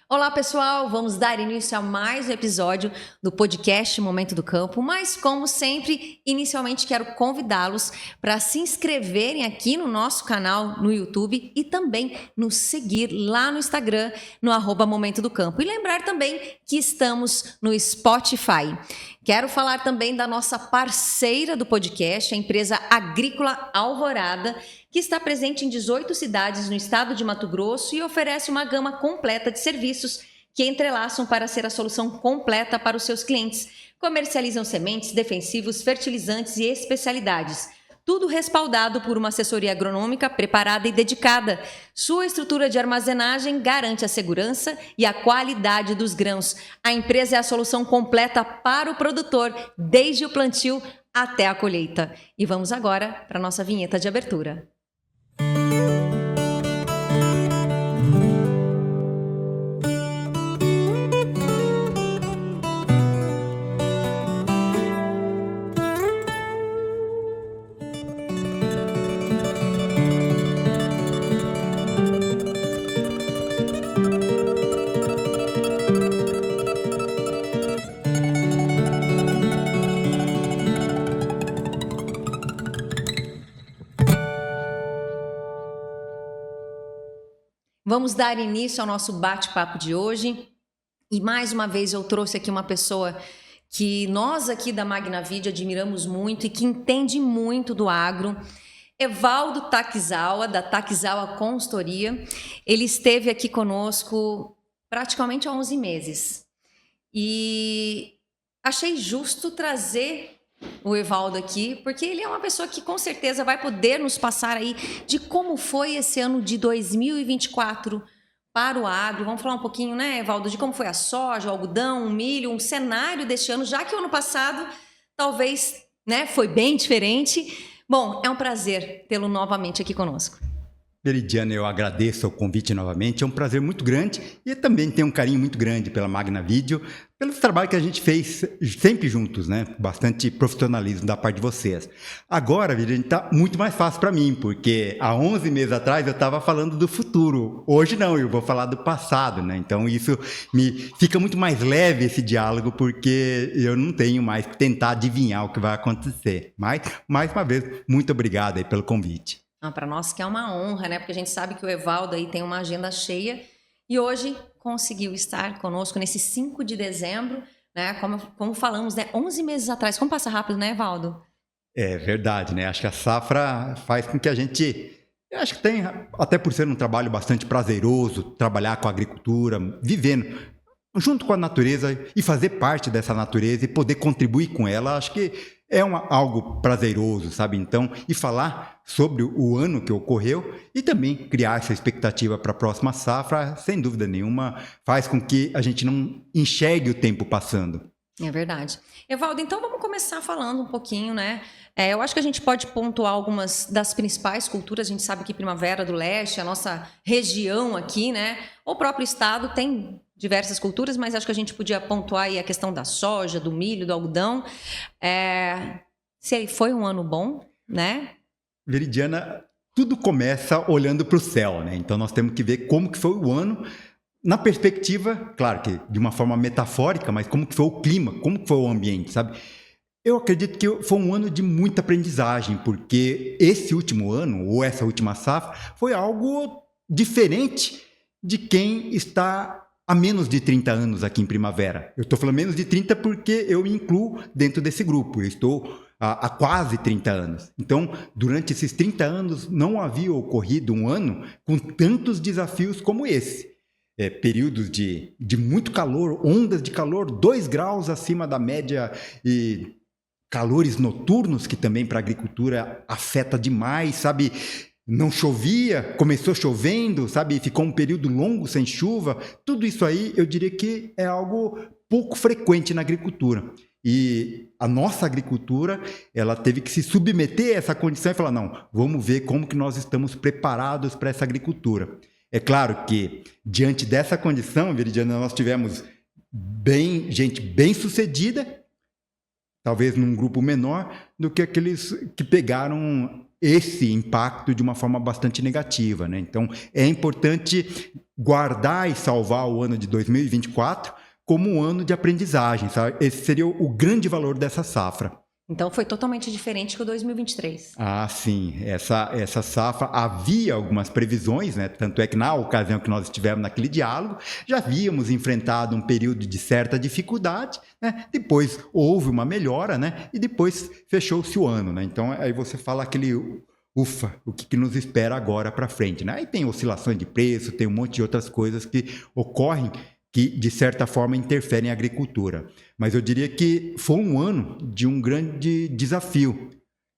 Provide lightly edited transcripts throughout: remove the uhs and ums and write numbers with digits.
Olá, pessoal! Vamos dar início a mais um episódio do podcast Momento do Campo, mas como sempre, inicialmente quero convidá-los para se inscreverem aqui no nosso canal no YouTube e também nos seguir lá no Instagram, no @Momento do Campo. E lembrar também que estamos no Spotify. Quero falar também da nossa parceira do podcast, a empresa Agrícola Alvorada, que está presente em 18 cidades no estado de Mato Grosso e oferece uma gama completa de serviços que entrelaçam para ser a solução completa para os seus clientes. Comercializam sementes, defensivos, fertilizantes e especialidades. Tudo respaldado por uma assessoria agronômica preparada e dedicada. Sua estrutura de armazenagem garante a segurança e a qualidade dos grãos. A empresa é a solução completa para o produtor, desde o plantio até a colheita. E vamos agora para a nossa vinheta de abertura. Vamos dar início ao nosso bate-papo de hoje e mais uma vez eu trouxe aqui uma pessoa que nós aqui da Magnavid admiramos muito e que entende muito do agro. Evaldo Takizawa, da Takizawa Consultoria. Ele esteve aqui conosco praticamente há 11 meses e achei justo trazer o Evaldo aqui, porque ele é uma pessoa que com certeza vai poder nos passar aí de como foi esse ano de 2024 para o agro. Vamos falar um pouquinho, né, Evaldo, de como foi a soja, o algodão, o milho, um cenário deste ano, já que o ano passado talvez, né, foi bem diferente. Bom, é um prazer tê-lo novamente aqui conosco. Veridiana, eu agradeço o convite novamente, é um prazer muito grande e também tenho um carinho muito grande pela Magnavid, pelo trabalho que a gente fez sempre juntos, né? Bastante profissionalismo da parte de vocês. Agora, Veridiana, está muito mais fácil para mim, porque há 11 meses atrás eu estava falando do futuro. Hoje não, eu vou falar do passado, né? Então isso fica muito mais leve esse diálogo, porque eu não tenho mais que tentar adivinhar o que vai acontecer. Mas, mais uma vez, muito obrigado aí pelo convite. Para nós que é uma honra, né? Porque a gente sabe que o Evaldo aí tem uma agenda cheia e hoje conseguiu estar conosco nesse 5 de dezembro, né? Como falamos, né? 11 meses atrás. Como passa rápido, né, Evaldo? É verdade, né? Acho que a safra faz com que a gente... Eu acho que tem, até por ser um trabalho bastante prazeroso, trabalhar com a agricultura, vivendo junto com a natureza e fazer parte dessa natureza e poder contribuir com ela, acho que é algo prazeroso, sabe? Então, e falar sobre o ano que ocorreu e também criar essa expectativa para a próxima safra, sem dúvida nenhuma, faz com que a gente não enxergue o tempo passando. É verdade. Evaldo, então vamos começar falando um pouquinho, né? Eu acho que a gente pode pontuar algumas das principais culturas. A gente sabe que Primavera do Leste, a nossa região aqui, né? O próprio estado tem diversas culturas, mas acho que a gente podia pontuar aí a questão da soja, do milho, do algodão. Se foi um ano bom, né? Veridiana, tudo começa olhando para o céu, né? Então nós temos que ver como que foi o ano na perspectiva, claro que de uma forma metafórica, mas como que foi o clima, como que foi o ambiente, sabe? Eu acredito que foi um ano de muita aprendizagem, porque esse último ano, ou essa última safra, foi algo diferente de quem está há menos de 30 anos aqui em Primavera. Eu estou falando menos de 30 porque eu me incluo dentro desse grupo. Eu estou há quase 30 anos. Então, durante esses 30 anos, não havia ocorrido um ano com tantos desafios como esse. Períodos de muito calor, ondas de calor, 2 graus acima da média e calores noturnos que também para a agricultura afeta demais, sabe? Não chovia, começou chovendo, sabe? Ficou um período longo sem chuva. Tudo isso aí, eu diria que é algo pouco frequente na agricultura. E a nossa agricultura, ela teve que se submeter a essa condição e falar, não, vamos ver como que nós estamos preparados para essa agricultura. É claro que, diante dessa condição, Veridiana, nós tivemos gente bem sucedida, talvez num grupo menor, do que aqueles que pegaram esse impacto de uma forma bastante negativa, né? Então, é importante guardar e salvar o ano de 2024 como um ano de aprendizagem, sabe? Esse seria o grande valor dessa safra. Então foi totalmente diferente que o 2023. Ah, sim. Essa safra havia algumas previsões, né? Tanto é que na ocasião que nós estivemos naquele diálogo, já havíamos enfrentado um período de certa dificuldade, né? Depois houve uma melhora, né? E depois fechou-se o ano, né? Então aí você fala aquele ufa, o que nos espera agora para frente, né? Aí tem oscilações de preço, tem um monte de outras coisas que ocorrem que, de certa forma, interferem na agricultura. Mas eu diria que foi um ano de um grande desafio.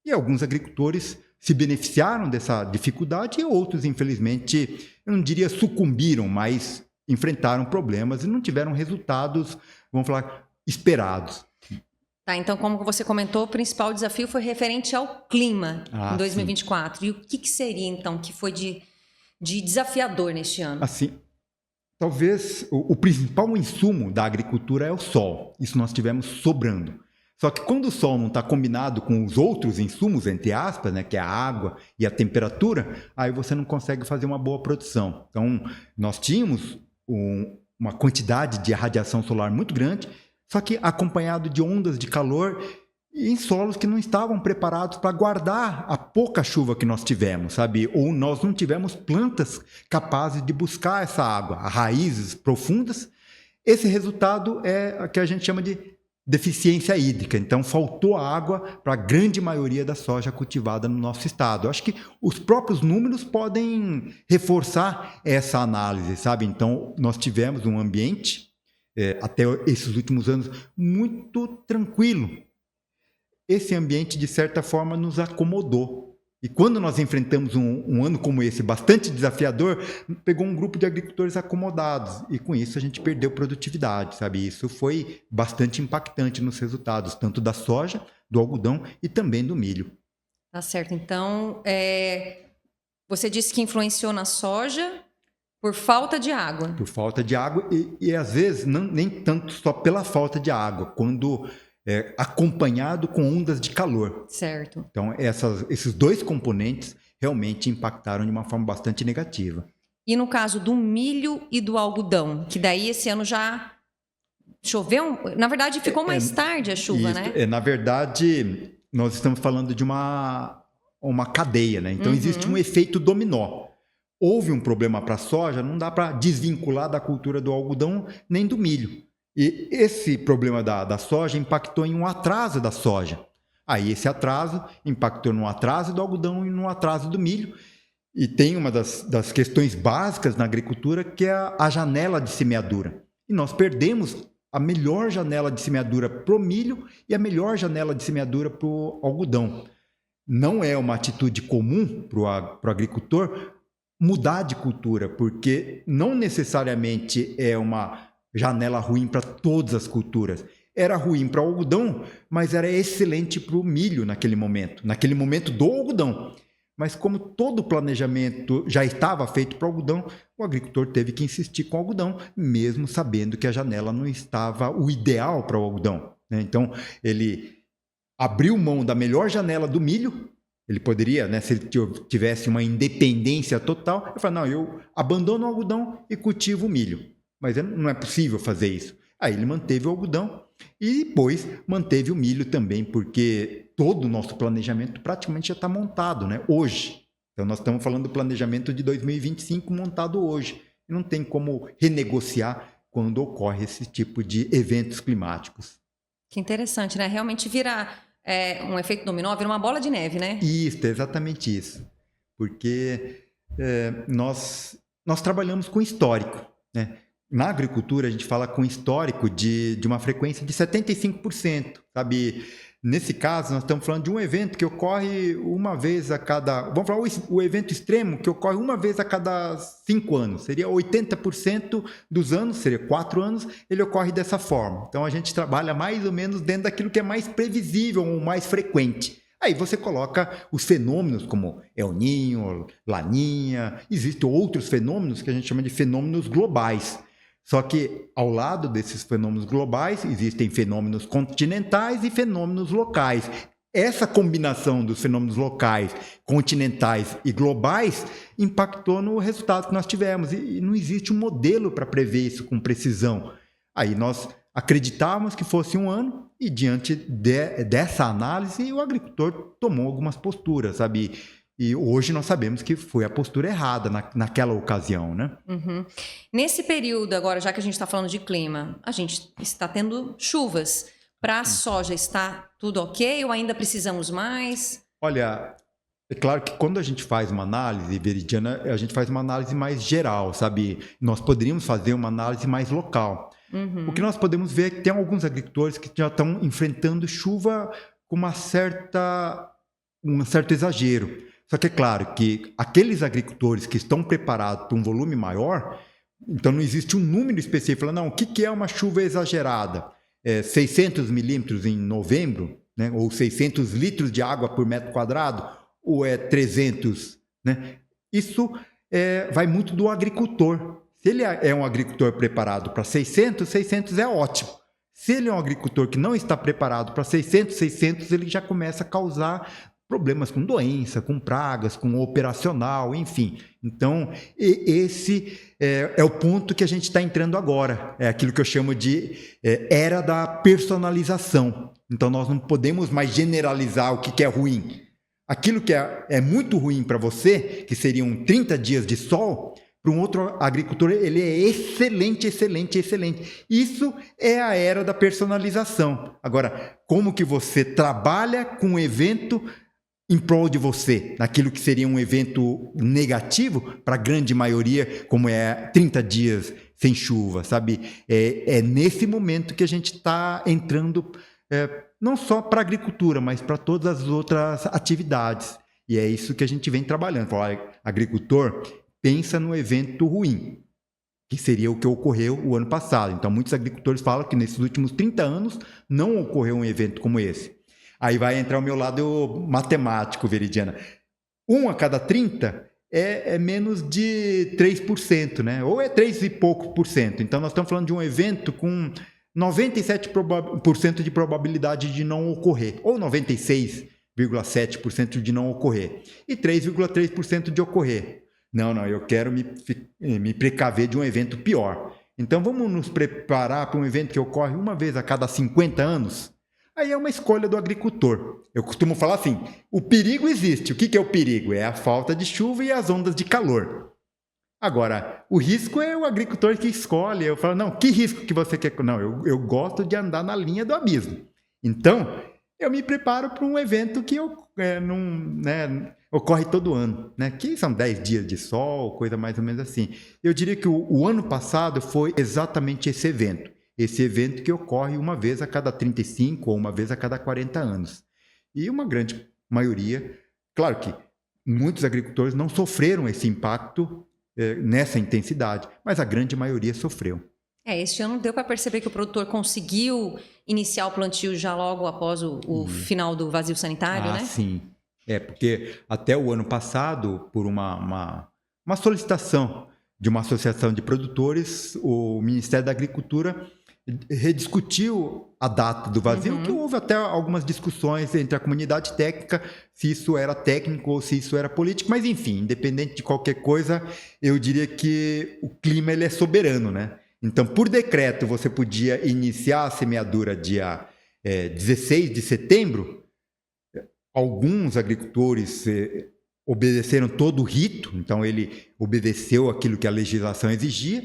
E alguns agricultores se beneficiaram dessa dificuldade e outros, infelizmente, eu não diria sucumbiram, mas enfrentaram problemas e não tiveram resultados, vamos falar, esperados. Tá, então, como você comentou, o principal desafio foi referente ao clima em 2024. Sim. E o que seria, então, que foi de desafiador neste ano? Assim, talvez o principal insumo da agricultura é o sol. Isso nós tivemos sobrando. Só que quando o sol não está combinado com os outros insumos, entre aspas, né, que é a água e a temperatura, aí você não consegue fazer uma boa produção. Então, nós tínhamos uma quantidade de radiação solar muito grande, só que acompanhado de ondas de calor em solos que não estavam preparados para guardar a pouca chuva que nós tivemos, sabe? Ou nós não tivemos plantas capazes de buscar essa água, raízes profundas. Esse resultado é o que a gente chama de deficiência hídrica. Então, faltou água para a grande maioria da soja cultivada no nosso estado. Eu acho que os próprios números podem reforçar essa análise, sabe? Então, nós tivemos um ambiente, até esses últimos anos, muito tranquilo. Esse ambiente, de certa forma, nos acomodou. E quando nós enfrentamos um ano como esse, bastante desafiador, pegou um grupo de agricultores acomodados. E com isso a gente perdeu produtividade, sabe? Isso foi bastante impactante nos resultados, tanto da soja, do algodão e também do milho. Tá certo. Então, você disse que influenciou na soja por falta de água. Por falta de água e às vezes, nem tanto só pela falta de água, quando acompanhado com ondas de calor. Certo. Então, esses dois componentes realmente impactaram de uma forma bastante negativa. E no caso do milho e do algodão, que daí esse ano já choveu? Na verdade, ficou mais tarde a chuva, isso, né? Na verdade, nós estamos falando de uma cadeia, né? Então, existe um efeito dominó. Houve um problema para a soja, não dá para desvincular da cultura do algodão nem do milho. E esse problema da soja impactou em um atraso da soja. Aí esse atraso impactou no atraso do algodão e no atraso do milho. E tem uma das questões básicas na agricultura, que é a janela de semeadura. E nós perdemos a melhor janela de semeadura para o milho e a melhor janela de semeadura para o algodão. Não é uma atitude comum para o agricultor mudar de cultura, porque não necessariamente é uma janela ruim para todas as culturas. Era ruim para o algodão, mas era excelente para o milho naquele momento do algodão. Mas como todo o planejamento já estava feito para o algodão, o agricultor teve que insistir com o algodão, mesmo sabendo que a janela não estava o ideal para o algodão, né? Então, ele abriu mão da melhor janela do milho. Ele poderia, né, se ele tivesse uma independência total, ele falou, não, eu abandono o algodão e cultivo o milho. Mas não é possível fazer isso. Aí ele manteve o algodão e depois manteve o milho também, porque todo o nosso planejamento praticamente já está montado, né? Hoje. Então nós estamos falando do planejamento de 2025 montado hoje. E não tem como renegociar quando ocorre esse tipo de eventos climáticos. Que interessante, né? Realmente vira um efeito dominó, vira uma bola de neve, né? Isso, é exatamente isso. Porque nós trabalhamos com histórico, né? Na agricultura, a gente fala com histórico de uma frequência de 75%, sabe? Nesse caso, nós estamos falando de um evento que ocorre uma vez a cada... Vamos falar o evento extremo, que ocorre uma vez a cada 5 anos. Seria 80% dos anos, seria 4 anos, ele ocorre dessa forma. Então, a gente trabalha mais ou menos dentro daquilo que é mais previsível ou mais frequente. Aí você coloca os fenômenos como El Niño, Laninha, existem outros fenômenos que a gente chama de fenômenos globais. Só que, ao lado desses fenômenos globais, existem fenômenos continentais e fenômenos locais. essa combinação dos fenômenos locais, continentais e globais impactou no resultado que nós tivemos. E não existe um modelo para prever isso com precisão. Aí nós acreditávamos que fosse um ano e, diante dessa análise, o agricultor tomou algumas posturas, sabe? E hoje nós sabemos que foi a postura errada naquela ocasião, né? Uhum. Nesse período agora, já que a gente está falando de clima, a gente está tendo chuvas. Para a soja, está tudo ok ou ainda precisamos mais? Olha, é claro que quando a gente faz uma análise, Veridiana, a gente faz uma análise mais geral, sabe? Nós poderíamos fazer uma análise mais local. O que nós podemos ver é que tem alguns agricultores que já estão enfrentando chuva com um certo exagero. Só que é claro que aqueles agricultores que estão preparados para um volume maior, então não existe um número específico. Fala, não, o que é uma chuva exagerada? 600 milímetros em novembro, né? Ou 600 litros de água por metro quadrado, ou é 300, né? Isso vai muito do agricultor. Se ele é um agricultor preparado para 600, 600 é ótimo. Se ele é um agricultor que não está preparado para 600, 600, ele já começa a causar problemas com doença, com pragas, com operacional, enfim. Então, esse é o ponto que a gente está entrando agora. É aquilo que eu chamo de era da personalização. Então, nós não podemos mais generalizar o que é ruim. Aquilo que é muito ruim para você, que seriam 30 dias de sol, para um outro agricultor, ele é excelente, excelente, excelente. Isso é a era da personalização. Agora, como que você trabalha com um evento em prol de você, naquilo que seria um evento negativo, para a grande maioria, como é 30 dias sem chuva, sabe? É nesse momento que a gente está entrando, não só para a agricultura, mas para todas as outras atividades. E é isso que a gente vem trabalhando. Falar, agricultor, pensa no evento ruim, que seria o que ocorreu o ano passado. Então, muitos agricultores falam que nesses últimos 30 anos não ocorreu um evento como esse. Aí vai entrar o meu lado matemático, Veridiana. 1 a cada 30 é menos de 3%, né? Ou é 3 e pouco por cento. Então, nós estamos falando de um evento com 97% de probabilidade de não ocorrer, ou 96,7% de não ocorrer, e 3,3% de ocorrer. Não, eu quero me precaver de um evento pior. Então, vamos nos preparar para um evento que ocorre uma vez a cada 50 anos? Aí é uma escolha do agricultor. Eu costumo falar assim, o perigo existe. O que é o perigo? É a falta de chuva e as ondas de calor. Agora, o risco é o agricultor que escolhe. Eu falo, não, que risco que você quer? Não, eu gosto de andar na linha do abismo. Então, eu me preparo para um evento que ocorre todo ano, né? Que são 10 dias de sol, coisa mais ou menos assim. Eu diria que o ano passado foi exatamente esse evento. Esse evento que ocorre uma vez a cada 35 ou uma vez a cada 40 anos. E uma grande maioria, claro que muitos agricultores não sofreram esse impacto nessa intensidade, mas a grande maioria sofreu. Este ano deu para perceber que o produtor conseguiu iniciar o plantio já logo após o final do vazio sanitário, né? Sim. Porque até o ano passado, por uma solicitação de uma associação de produtores, o Ministério da Agricultura rediscutiu a data do vazio, que houve até algumas discussões entre a comunidade técnica, se isso era técnico ou se isso era político, mas enfim, independente de qualquer coisa, eu diria que o clima ele é soberano, né? Então, por decreto, você podia iniciar a semeadura dia 16 de setembro. Alguns agricultores obedeceram todo o rito, então ele obedeceu aquilo que a legislação exigia,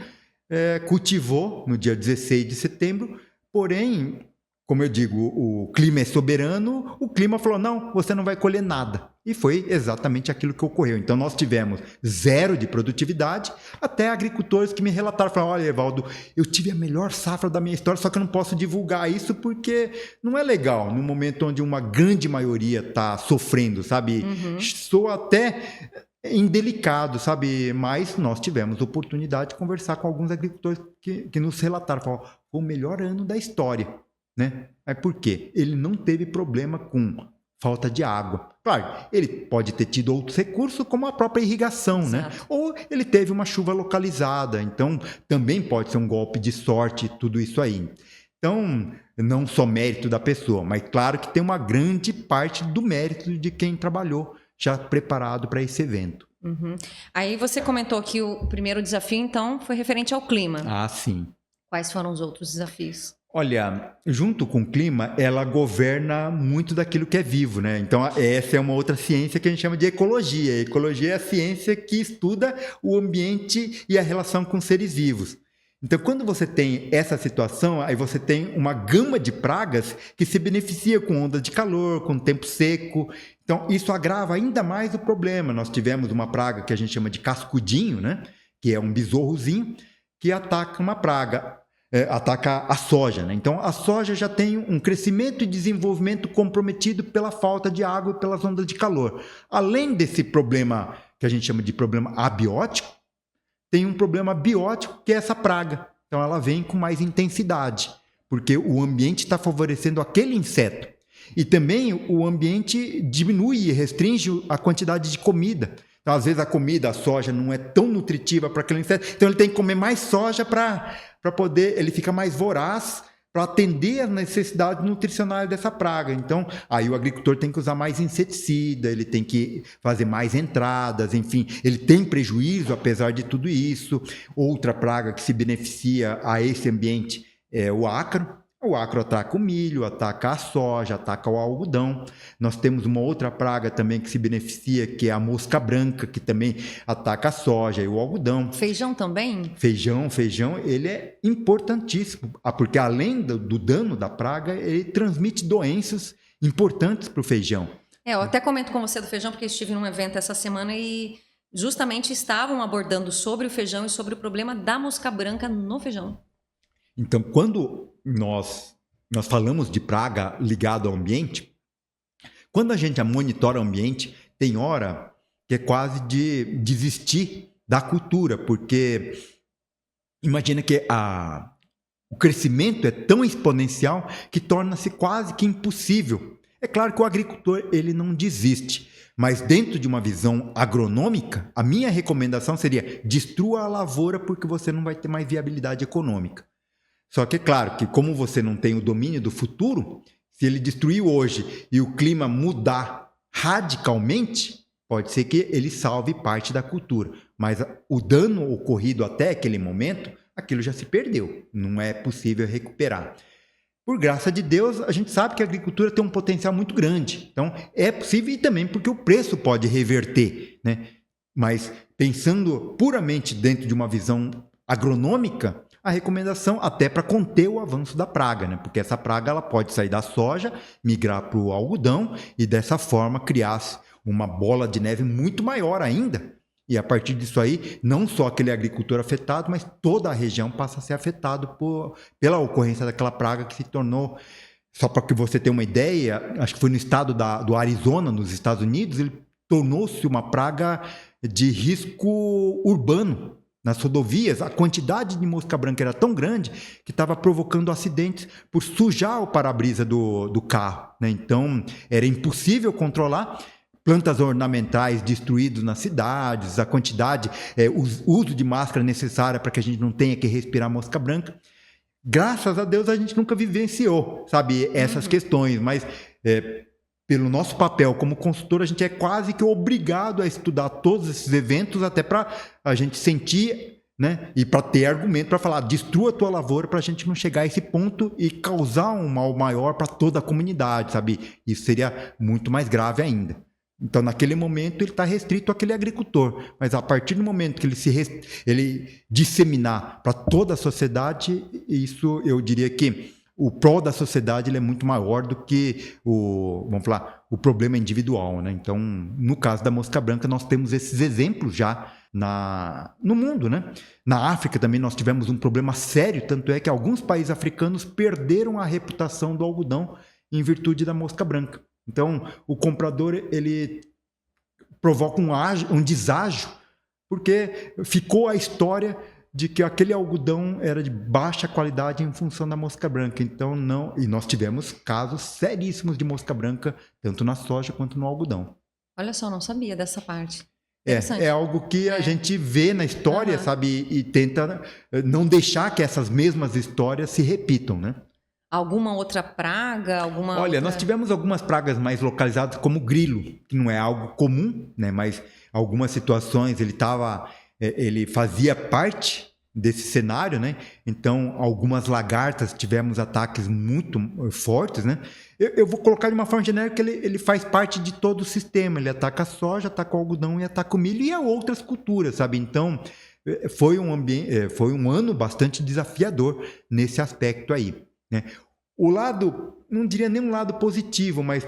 cultivou no dia 16 de setembro, porém, como eu digo, o clima é soberano, o clima falou, não, você não vai colher nada. E foi exatamente aquilo que ocorreu. Então, nós tivemos 0 de produtividade, até agricultores que me relataram, falaram, olha, Evaldo, eu tive a melhor safra da minha história, só que eu não posso divulgar isso porque não é legal, no momento onde uma grande maioria está sofrendo, sabe? Sou até indelicado, sabe? Mas nós tivemos oportunidade de conversar com alguns agricultores que nos relataram, falaram, foi o melhor ano da história, né? Mas por quê? Ele não teve problema com falta de água. Claro, ele pode ter tido outros recursos, como a própria irrigação, né? Ou ele teve uma chuva localizada, então também pode ser um golpe de sorte, tudo isso aí. Então, não só mérito da pessoa, mas claro que tem uma grande parte do mérito de quem trabalhou já preparado para esse evento. Uhum. Aí você comentou que o primeiro desafio, então, foi referente ao clima. Ah, sim. Quais foram os outros desafios? Olha, junto com o clima, ela governa muito daquilo que é vivo, né? Então, essa é uma outra ciência que a gente chama de ecologia. A ecologia é a ciência que estuda o ambiente e a relação com seres vivos. Então, quando você tem essa situação, aí você tem uma gama de pragas que se beneficia com ondas de calor, com tempo seco. Então, isso agrava ainda mais o problema. Nós tivemos uma praga que a gente chama de cascudinho, né? Que é um besourrozinho que ataca uma praga. Ataca a soja, né? Então a soja já tem um crescimento e desenvolvimento comprometido pela falta de água e pelas ondas de calor. Além desse problema que a gente chama de problema abiótico, tem um problema biótico que é essa praga. Então ela vem com mais intensidade, porque o ambiente está favorecendo aquele inseto. E também o ambiente diminui e restringe a quantidade de comida. Então, às vezes, a comida, a soja, não é tão nutritiva para aquele inseto. Então, ele tem que comer mais soja para poder... Ele fica mais voraz para atender as necessidades nutricionais dessa praga. Então, aí o agricultor tem que usar mais inseticida, ele tem que fazer mais entradas, enfim. Ele tem prejuízo, apesar de tudo isso. Outra praga que se beneficia a esse ambiente é o ácaro. O ácaro ataca o milho, ataca a soja, ataca o algodão. Nós temos uma outra praga também que se beneficia, que é a mosca branca, que também ataca a soja e o algodão. Feijão também? Feijão, ele é importantíssimo, porque além do dano da praga, ele transmite doenças importantes para o feijão. Eu até comento com você do feijão, porque estive num evento essa semana e justamente estavam abordando sobre o feijão e sobre o problema da mosca branca no feijão. Então, quando nós falamos de praga ligada ao ambiente, quando a gente monitora o ambiente, tem hora que é quase de desistir da cultura, porque imagina que o crescimento é tão exponencial que torna-se quase que impossível. É claro que o agricultor ele não desiste, mas dentro de uma visão agronômica, a minha recomendação seria destrua a lavoura porque você não vai ter mais viabilidade econômica. Só que é claro que como você não tem o domínio do futuro, se ele destruir hoje e o clima mudar radicalmente, pode ser que ele salve parte da cultura. Mas o dano ocorrido até aquele momento, aquilo já se perdeu. Não é possível recuperar. Por graça de Deus, a gente sabe que a agricultura tem um potencial muito grande. Então, é possível e também porque o preço pode reverter, né? Mas pensando puramente dentro de uma visão agronômica, a recomendação até para conter o avanço da praga, né? Porque essa praga ela pode sair da soja, migrar para o algodão e dessa forma criar uma bola de neve muito maior ainda. E a partir disso aí, não só aquele agricultor afetado, mas toda a região passa a ser afetada pela ocorrência daquela praga que se tornou, só para que você tenha uma ideia, acho que foi no estado do Arizona, nos Estados Unidos, ele tornou-se uma praga de risco urbano. Nas rodovias, a quantidade de mosca branca era tão grande que estava provocando acidentes por sujar o para-brisa do carro, né? Então, era impossível controlar. Plantas ornamentais destruídas nas cidades, a quantidade, o uso de máscara necessária para que a gente não tenha que respirar mosca branca. Graças a Deus, a gente nunca vivenciou, sabe, essas questões, mas... pelo nosso papel como consultor, a gente é quase que obrigado a estudar todos esses eventos até para a gente sentir, né? E para ter argumento para falar, destrua a tua lavoura para a gente não chegar a esse ponto e causar um mal maior para toda a comunidade, sabe? Isso seria muito mais grave ainda. Então, naquele momento, ele está restrito àquele agricultor. Mas a partir do momento que ele disseminar para toda a sociedade, isso eu diria que o prol da sociedade ele é muito maior do que o problema individual, né? Então, no caso da mosca branca, nós temos esses exemplos já no mundo, né? Na África também nós tivemos um problema sério, tanto é que alguns países africanos perderam a reputação do algodão em virtude da mosca branca. Então, o comprador ele provoca um deságio, porque ficou a história de que aquele algodão era de baixa qualidade em função da mosca branca. Então, não. E nós tivemos casos seríssimos de mosca branca, tanto na soja quanto no algodão. Olha só, não sabia dessa parte. É algo que a gente vê na história, sabe? E tenta não deixar que essas mesmas histórias se repitam, né? alguma outra praga? Olha, nós tivemos algumas pragas mais localizadas, como o grilo, que não é algo comum, né? Mas algumas situações ele fazia parte desse cenário, né? Então, algumas lagartas tivemos ataques muito fortes, né? Eu vou colocar de uma forma genérica que ele faz parte de todo o sistema. Ele ataca a soja, ataca o algodão e ataca o milho e outras culturas, sabe? Então, foi um ano bastante desafiador nesse aspecto aí, né? O lado, não diria nem um lado positivo, mas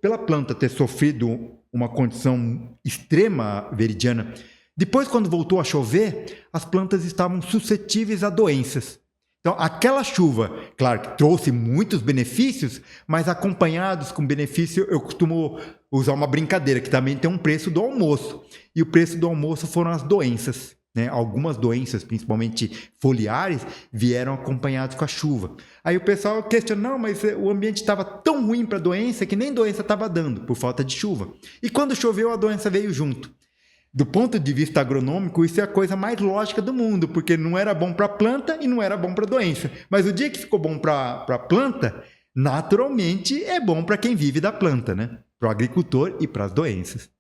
pela planta ter sofrido uma condição extrema, Veridiana, depois, quando voltou a chover, as plantas estavam suscetíveis a doenças. Então, aquela chuva, claro que trouxe muitos benefícios, mas acompanhados com benefício, eu costumo usar uma brincadeira, que também tem um preço do almoço. E o preço do almoço foram as doenças, né? Algumas doenças, principalmente foliares, vieram acompanhadas com a chuva. Aí o pessoal questiona, não, mas o ambiente estava tão ruim para a doença que nem doença estava dando, por falta de chuva. E quando choveu, a doença veio junto. Do ponto de vista agronômico, isso é a coisa mais lógica do mundo, porque não era bom para a planta e não era bom para a doença. Mas o dia que ficou bom para a planta, naturalmente é bom para quem vive da planta, né? Para o agricultor e para as doenças.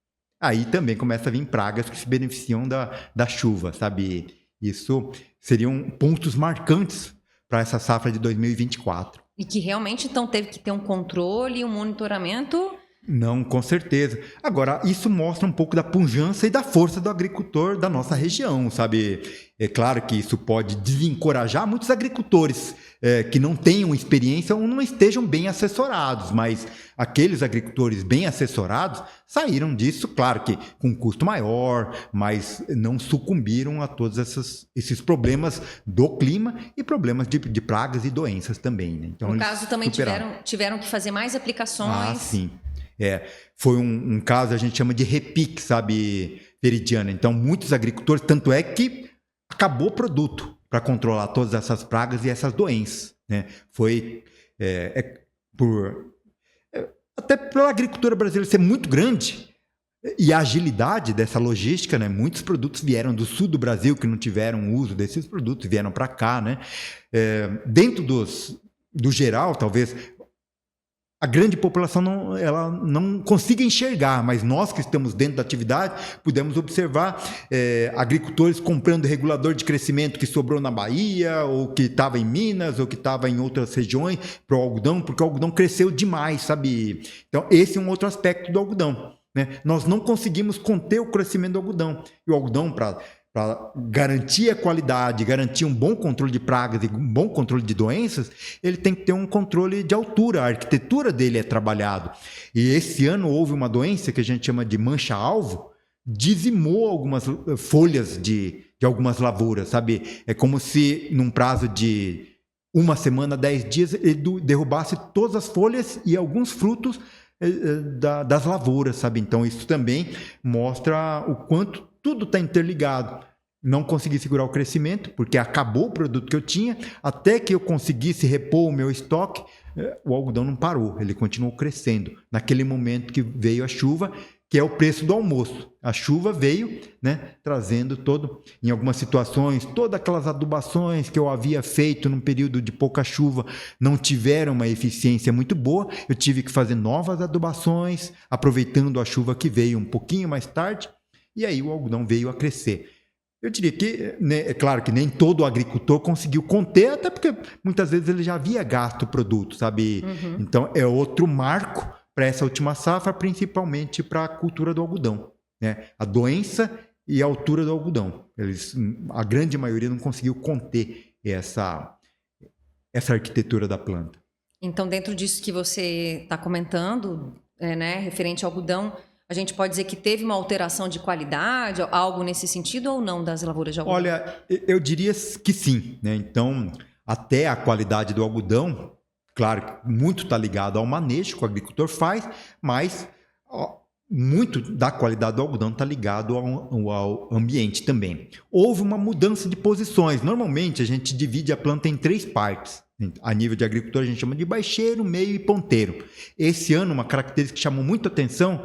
Aí também começa a vir pragas que se beneficiam da chuva, sabe? Isso seriam pontos marcantes para essa safra de 2024. E que realmente, então, teve que ter um controle e um monitoramento. Não, com certeza. Agora, isso mostra um pouco da pujança e da força do agricultor da nossa região, sabe? É claro que isso pode desencorajar muitos agricultores que não tenham experiência ou não estejam bem assessorados, mas aqueles agricultores bem assessorados saíram disso, claro que com um custo maior, mas não sucumbiram a todos esses problemas do clima e problemas de pragas e doenças também, né? Então, no caso, também tiveram que fazer mais aplicações. Ah, sim. Foi um caso, a gente chama de repique, sabe, Veridiana? Então, muitos agricultores, tanto é que acabou o produto para controlar todas essas pragas e essas doenças, né? Foi até pela agricultura brasileira ser muito grande e a agilidade dessa logística, né? Muitos produtos vieram do sul do Brasil que não tiveram uso desses produtos, vieram para cá, né? Dentro do geral, talvez a grande população não consiga enxergar, mas nós que estamos dentro da atividade podemos observar agricultores comprando regulador de crescimento que sobrou na Bahia, ou que estava em Minas, ou que estava em outras regiões para o algodão, porque o algodão cresceu demais, sabe? Então, esse é um outro aspecto do algodão, né? Nós não conseguimos conter o crescimento do algodão. E o algodão, para garantir a qualidade, garantir um bom controle de pragas e um bom controle de doenças, ele tem que ter um controle de altura, a arquitetura dele é trabalhado. E esse ano houve uma doença que a gente chama de mancha-alvo, dizimou algumas folhas de algumas lavouras, sabe? É como se num prazo de 1 semana, 10 dias, ele derrubasse todas as folhas e alguns frutos das lavouras, sabe? Então isso também mostra o quanto tudo está interligado. Não consegui segurar o crescimento, porque acabou o produto que eu tinha. Até que eu conseguisse repor o meu estoque, o algodão não parou, ele continuou crescendo. Naquele momento que veio a chuva, que é o preço do almoço. A chuva veio, né, trazendo em algumas situações, todas aquelas adubações que eu havia feito num período de pouca chuva não tiveram uma eficiência muito boa. Eu tive que fazer novas adubações, aproveitando a chuva que veio um pouquinho mais tarde. E aí o algodão veio a crescer. Eu diria que, né, é claro que nem todo agricultor conseguiu conter, até porque muitas vezes ele já havia gasto o produto, sabe? Uhum. Então é outro marco para essa última safra, principalmente para a cultura do algodão, né? A doença e a altura do algodão. A grande maioria não conseguiu conter essa arquitetura da planta. Então, dentro disso que você está comentando, né, referente ao algodão, a gente pode dizer que teve uma alteração de qualidade, algo nesse sentido ou não das lavouras de algodão? Olha, eu diria que sim, né? Então, até a qualidade do algodão, claro, muito está ligado ao manejo que o agricultor faz, mas muito da qualidade do algodão está ligado ao ambiente também. Houve uma mudança de posições. Normalmente, a gente divide a planta em 3 partes. A nível de agricultor, a gente chama de baixeiro, meio e ponteiro. Esse ano, uma característica que chamou muito atenção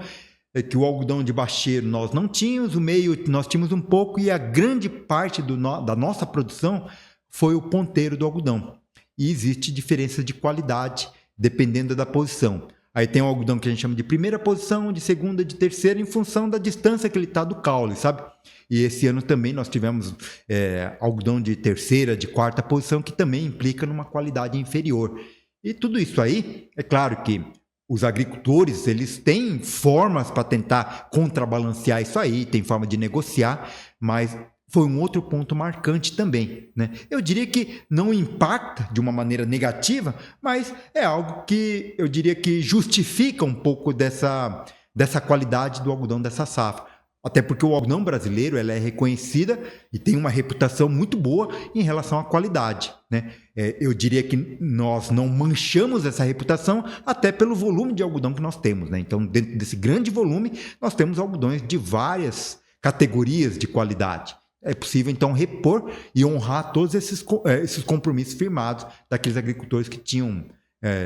é que o algodão de baixeiro nós não tínhamos, o meio nós tínhamos um pouco, e a grande parte da nossa produção foi o ponteiro do algodão. e existe diferença de qualidade dependendo da posição. Aí tem o algodão que a gente chama de primeira posição, de segunda, de terceira, em função da distância que ele está do caule, sabe? E esse ano também nós tivemos algodão de terceira, de quarta posição, que também implica numa qualidade inferior. E tudo isso aí, é claro que os agricultores, eles têm formas para tentar contrabalancear isso aí, tem forma de negociar, mas foi um outro ponto marcante também, né? Eu diria que não impacta de uma maneira negativa, mas é algo que eu diria que justifica um pouco dessa qualidade do algodão dessa safra. Até porque o algodão brasileiro ela é reconhecida e tem uma reputação muito boa em relação à qualidade, né? Eu diria que nós não manchamos essa reputação até pelo volume de algodão que nós temos, né? Então, dentro desse grande volume, nós temos algodões de várias categorias de qualidade. É possível, então, repor e honrar todos esses compromissos firmados daqueles agricultores que tinham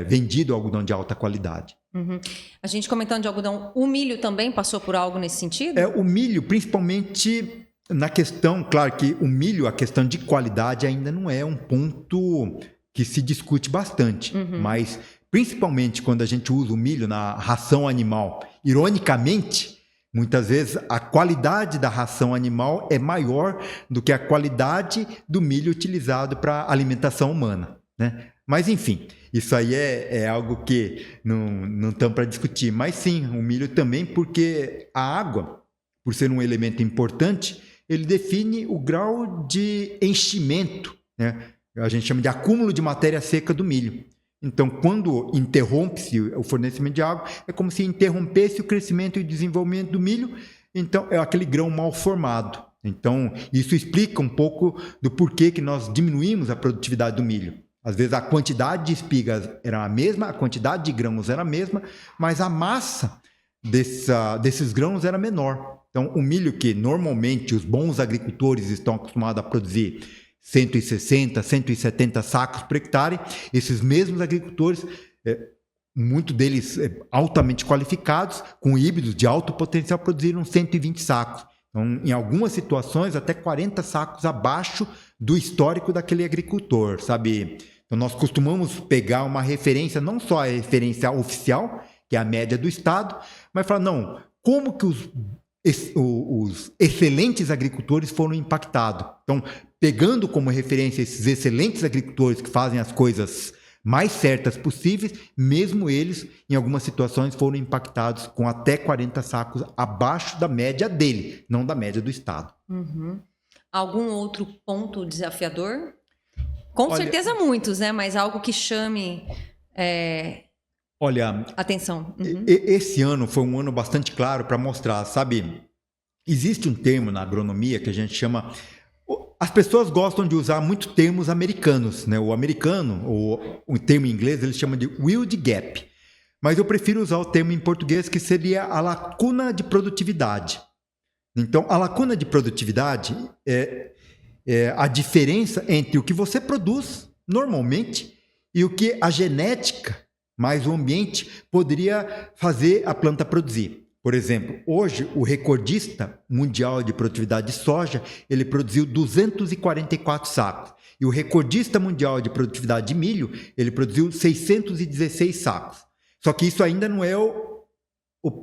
vendido algodão de alta qualidade. Uhum. A gente comentando de algodão, o milho também passou por algo nesse sentido? O milho, principalmente na questão, claro que o milho, a questão de qualidade ainda não é um ponto que se discute bastante, mas principalmente quando a gente usa o milho na ração animal, ironicamente, muitas vezes a qualidade da ração animal é maior do que a qualidade do milho utilizado para alimentação humana, né? Mas, enfim, isso aí é algo que não estamos para discutir. Mas sim, o milho também, porque a água, por ser um elemento importante, ele define o grau de enchimento, né? A gente chama de acúmulo de matéria seca do milho. Então, quando interrompe-se o fornecimento de água, é como se interrompesse o crescimento e desenvolvimento do milho. Então, é aquele grão mal formado. Então, isso explica um pouco do porquê que nós diminuímos a produtividade do milho. Às vezes a quantidade de espigas era a mesma, a quantidade de grãos era a mesma, mas a massa desses grãos era menor. Então, o milho que normalmente os bons agricultores estão acostumados a produzir 160, 170 sacos por hectare, esses mesmos agricultores, muitos deles altamente qualificados, com híbridos de alto potencial, produziram 120 sacos. Então, em algumas situações, até 40 sacos abaixo do histórico daquele agricultor, sabe? Então, nós costumamos pegar uma referência, não só a referência oficial, que é a média do estado, mas falar, não, como que os excelentes agricultores foram impactados? Então, pegando como referência esses excelentes agricultores que fazem as coisas mais certas possíveis, mesmo eles, em algumas situações, foram impactados com até 40 sacos abaixo da média dele, não da média do estado. Uhum. Algum outro ponto desafiador? Com certeza muitos, né? Mas algo que chame atenção. Uhum. Esse ano foi um ano bastante claro para mostrar, sabe? Existe um termo na agronomia que a gente chama... As pessoas gostam de usar muito termos americanos, né? O americano, ou o termo em inglês, eles chamam de yield gap. Mas eu prefiro usar o termo em português, que seria a lacuna de produtividade. Então, a lacuna de produtividade é a diferença entre o que você produz normalmente e o que a genética mais o ambiente poderia fazer a planta produzir. Por exemplo, hoje o recordista mundial de produtividade de soja, ele produziu 244 sacos. E o recordista mundial de produtividade de milho, ele produziu 616 sacos. Só que isso ainda não é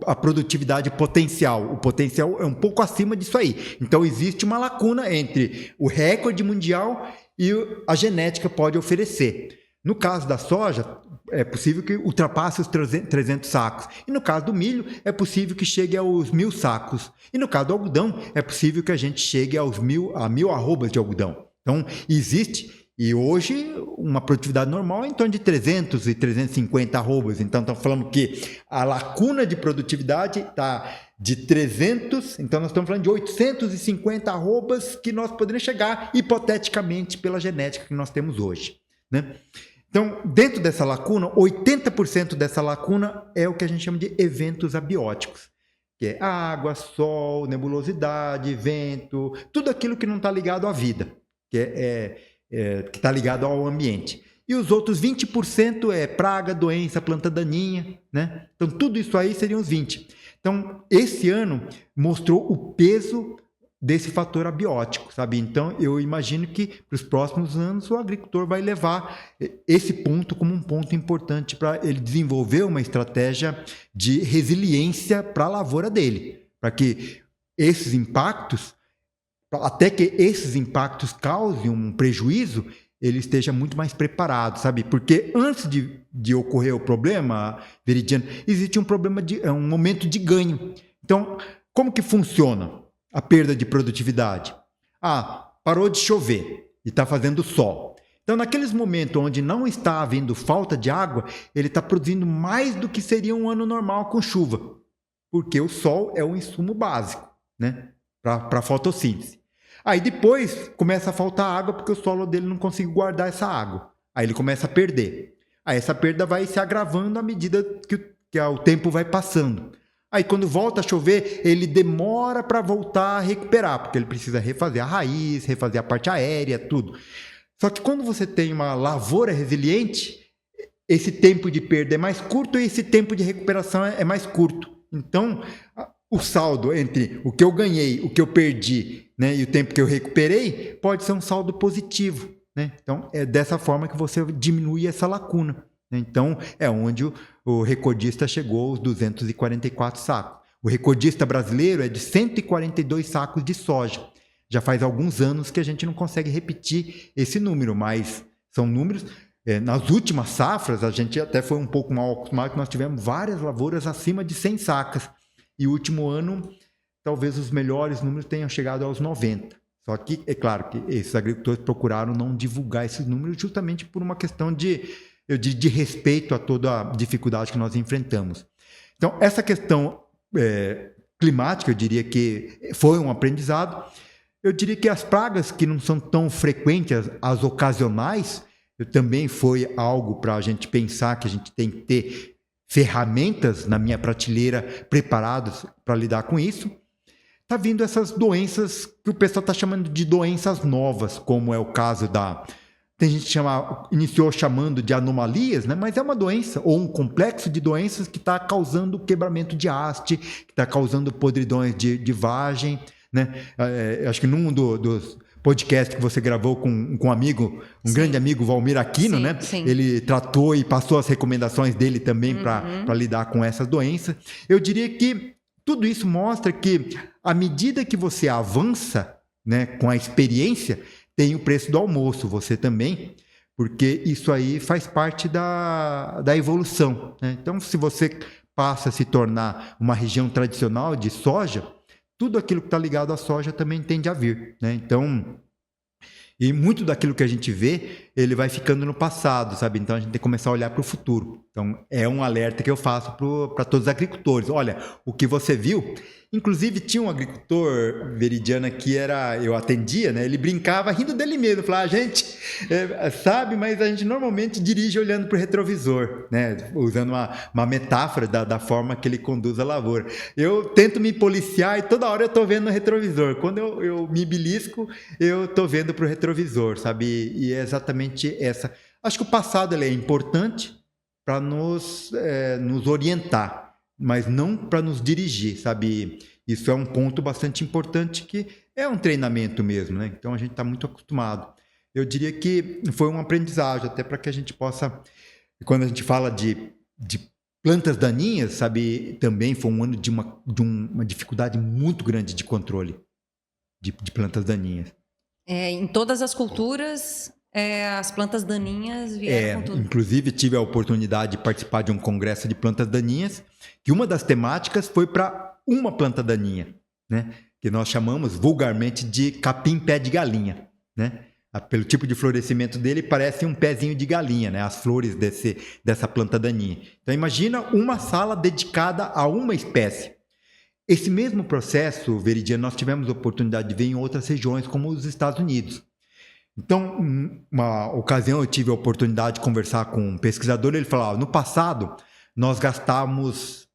a produtividade potencial. O potencial é um pouco acima disso aí. Então existe uma lacuna entre o recorde mundial e a genética pode oferecer. No caso da soja, é possível que ultrapasse os 300 sacos. E no caso do milho, é possível que chegue aos 1.000 sacos. E no caso do algodão, é possível que a gente chegue a 1.000 arrobas de algodão. Então, existe, e hoje, uma produtividade normal é em torno de 300 e 350 arrobas. Então, estamos falando que a lacuna de produtividade está de 300, então nós estamos falando de 850 arrobas que nós poderíamos chegar, hipoteticamente, pela genética que nós temos hoje, né? Então, dentro dessa lacuna, 80% dessa lacuna é o que a gente chama de eventos abióticos, que é água, sol, nebulosidade, vento, tudo aquilo que não está ligado à vida, que está ligado ao ambiente. E os outros 20% é praga, doença, planta daninha, né? Então, tudo isso aí seriam os 20%. Então, esse ano mostrou o peso desse fator abiótico, sabe? Então, eu imagino que para os próximos anos o agricultor vai levar esse ponto como um ponto importante para ele desenvolver uma estratégia de resiliência para a lavoura dele, para que esses impactos, até que esses impactos causem um prejuízo, ele esteja muito mais preparado, sabe? Porque antes de ocorrer o problema, Veridiana, existe um problema um momento de ganho. Então, como que funciona a perda de produtividade? Parou de chover e está fazendo sol. Então, naqueles momentos onde não está havendo falta de água, ele está produzindo mais do que seria um ano normal com chuva, porque o sol é um insumo básico, né, para a fotossíntese. Aí depois começa a faltar água porque o solo dele não consegue guardar essa água. Aí ele começa a perder. Aí essa perda vai se agravando à medida que o tempo vai passando. Aí quando volta a chover, ele demora para voltar a recuperar, porque ele precisa refazer a raiz, refazer a parte aérea, tudo. Só que quando você tem uma lavoura resiliente, esse tempo de perda é mais curto e esse tempo de recuperação é mais curto. Então, o saldo entre o que eu ganhei, o que eu perdi, né, e o tempo que eu recuperei, pode ser um saldo positivo, né? Então, é dessa forma que você diminui essa lacuna. Então, é onde o recordista chegou aos 244 sacos. O recordista brasileiro é de 142 sacos de soja. Já faz alguns anos que a gente não consegue repetir esse número, mas são números... nas últimas safras, a gente até foi um pouco mal acostumado, que nós tivemos várias lavouras acima de 100 sacas. E o último ano, talvez os melhores números tenham chegado aos 90. Só que, é claro que esses agricultores procuraram não divulgar esses números justamente por uma questão de respeito a toda a dificuldade que nós enfrentamos. Então, essa questão climática, eu diria que foi um aprendizado. Eu diria que as pragas que não são tão frequentes, as ocasionais, também foi algo para a gente pensar que a gente tem que ter ferramentas na minha prateleira preparadas para lidar com isso. Está vindo essas doenças que o pessoal está chamando de doenças novas, como é o caso tem gente que iniciou chamando de anomalias, né? Mas é uma doença ou um complexo de doenças que está causando quebramento de haste, que está causando podridões de vagem, né? Acho que num dos podcast que você gravou com um amigo, um grande amigo, Valmir Aquino, sim, né? Sim. Ele tratou e passou as recomendações dele também para lidar com essas doenças. Eu diria que tudo isso mostra que, à medida que você avança, né, com a experiência, tem o preço do almoço, você também, porque isso aí faz parte da evolução, né? Então, se você passa a se tornar uma região tradicional de soja, tudo aquilo que está ligado à soja também tende a vir, né? Então, e muito daquilo que a gente vê, ele vai ficando no passado, sabe? Então, a gente tem que começar a olhar para o futuro. Então, é um alerta que eu faço para todos os agricultores. Olha, o que você viu... Inclusive, tinha um agricultor, Veridiana, que eu atendia, né? Ele brincava rindo dele mesmo. Falava, gente, sabe, mas a gente normalmente dirige olhando para o retrovisor, né? Usando uma metáfora da forma que ele conduz a lavoura. Eu tento me policiar e toda hora eu estou vendo no retrovisor. Quando eu me belisco, eu estou vendo para o retrovisor, sabe? E é exatamente essa. Acho que o passado ele é importante para nos orientar, mas não para nos dirigir, sabe? Isso é um ponto bastante importante, que é um treinamento mesmo, né? Então, a gente está muito acostumado. Eu diria que foi um aprendizagem, até para que a gente possa... Quando a gente fala de plantas daninhas, sabe? Também foi um ano de uma dificuldade muito grande de controle de plantas daninhas. Em todas as culturas... as plantas daninhas vieram com tudo. Inclusive, tive a oportunidade de participar de um congresso de plantas daninhas, que uma das temáticas foi para uma planta daninha, né? Que nós chamamos vulgarmente de capim-pé de galinha, né? Pelo tipo de florescimento dele, parece um pezinho de galinha, né? As flores dessa planta daninha. Então, imagina uma sala dedicada a uma espécie. Esse mesmo processo, Veridiana, nós tivemos a oportunidade de ver em outras regiões, como os Estados Unidos. Então, uma ocasião eu tive a oportunidade de conversar com um pesquisador, ele falava, no passado nós gastávamos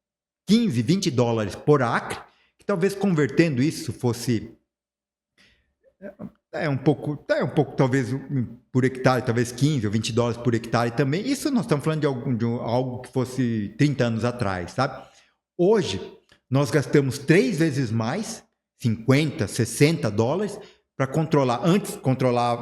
15, 20 dólares por acre, que talvez convertendo isso fosse um pouco talvez por hectare, talvez 15 ou 20 dólares por hectare também. Isso nós estamos falando de algo que fosse 30 anos atrás, sabe? Hoje nós gastamos 3 vezes mais 50, 60 dólares para controlar. Antes,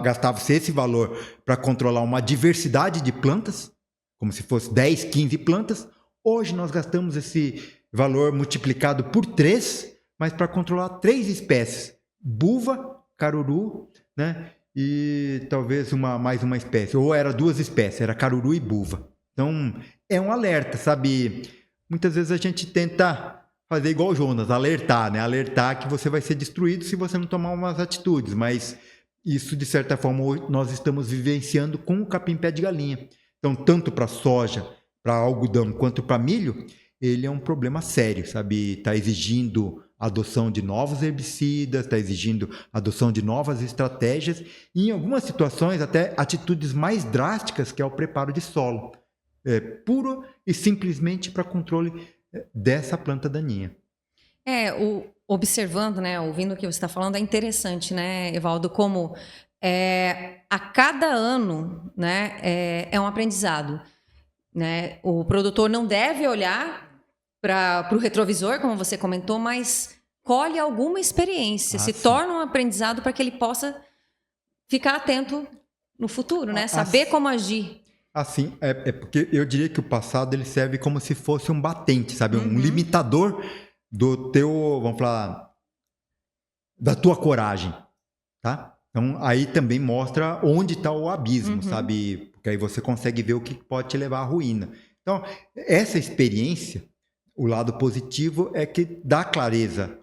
gastava-se esse valor para controlar uma diversidade de plantas, como se fosse 10, 15 plantas. Hoje nós gastamos esse valor multiplicado por 3, mas para controlar 3 espécies: buva, caruru, né? E talvez mais uma espécie. Ou era 2 espécies, era caruru e buva. Então, é um alerta, sabe? Muitas vezes a gente tenta fazer igual o Jonas, alertar, né? Alertar que você vai ser destruído se você não tomar umas atitudes. Mas isso, de certa forma, nós estamos vivenciando com o capim-pé de galinha. Então, tanto para soja, para algodão, quanto para milho, ele é um problema sério, sabe? Está exigindo a adoção de novos herbicidas, está exigindo a adoção de novas estratégias e, em algumas situações, até atitudes mais drásticas, que é o preparo de solo. Puro e simplesmente para controle dessa planta daninha. Observando, né, ouvindo o que você está falando, é interessante, né, Evaldo, como a cada ano, né, é um aprendizado, né? O produtor não deve olhar para o retrovisor, como você comentou, mas colhe alguma experiência, se torna um aprendizado para que ele possa ficar atento no futuro, né? Saber como agir. Assim, porque eu diria que o passado ele serve como se fosse um batente, sabe? Um limitador do teu, vamos falar, da tua coragem, tá? Então, aí também mostra onde está o abismo, sabe? Porque aí você consegue ver o que pode te levar à ruína. Então, essa experiência, o lado positivo é que dá clareza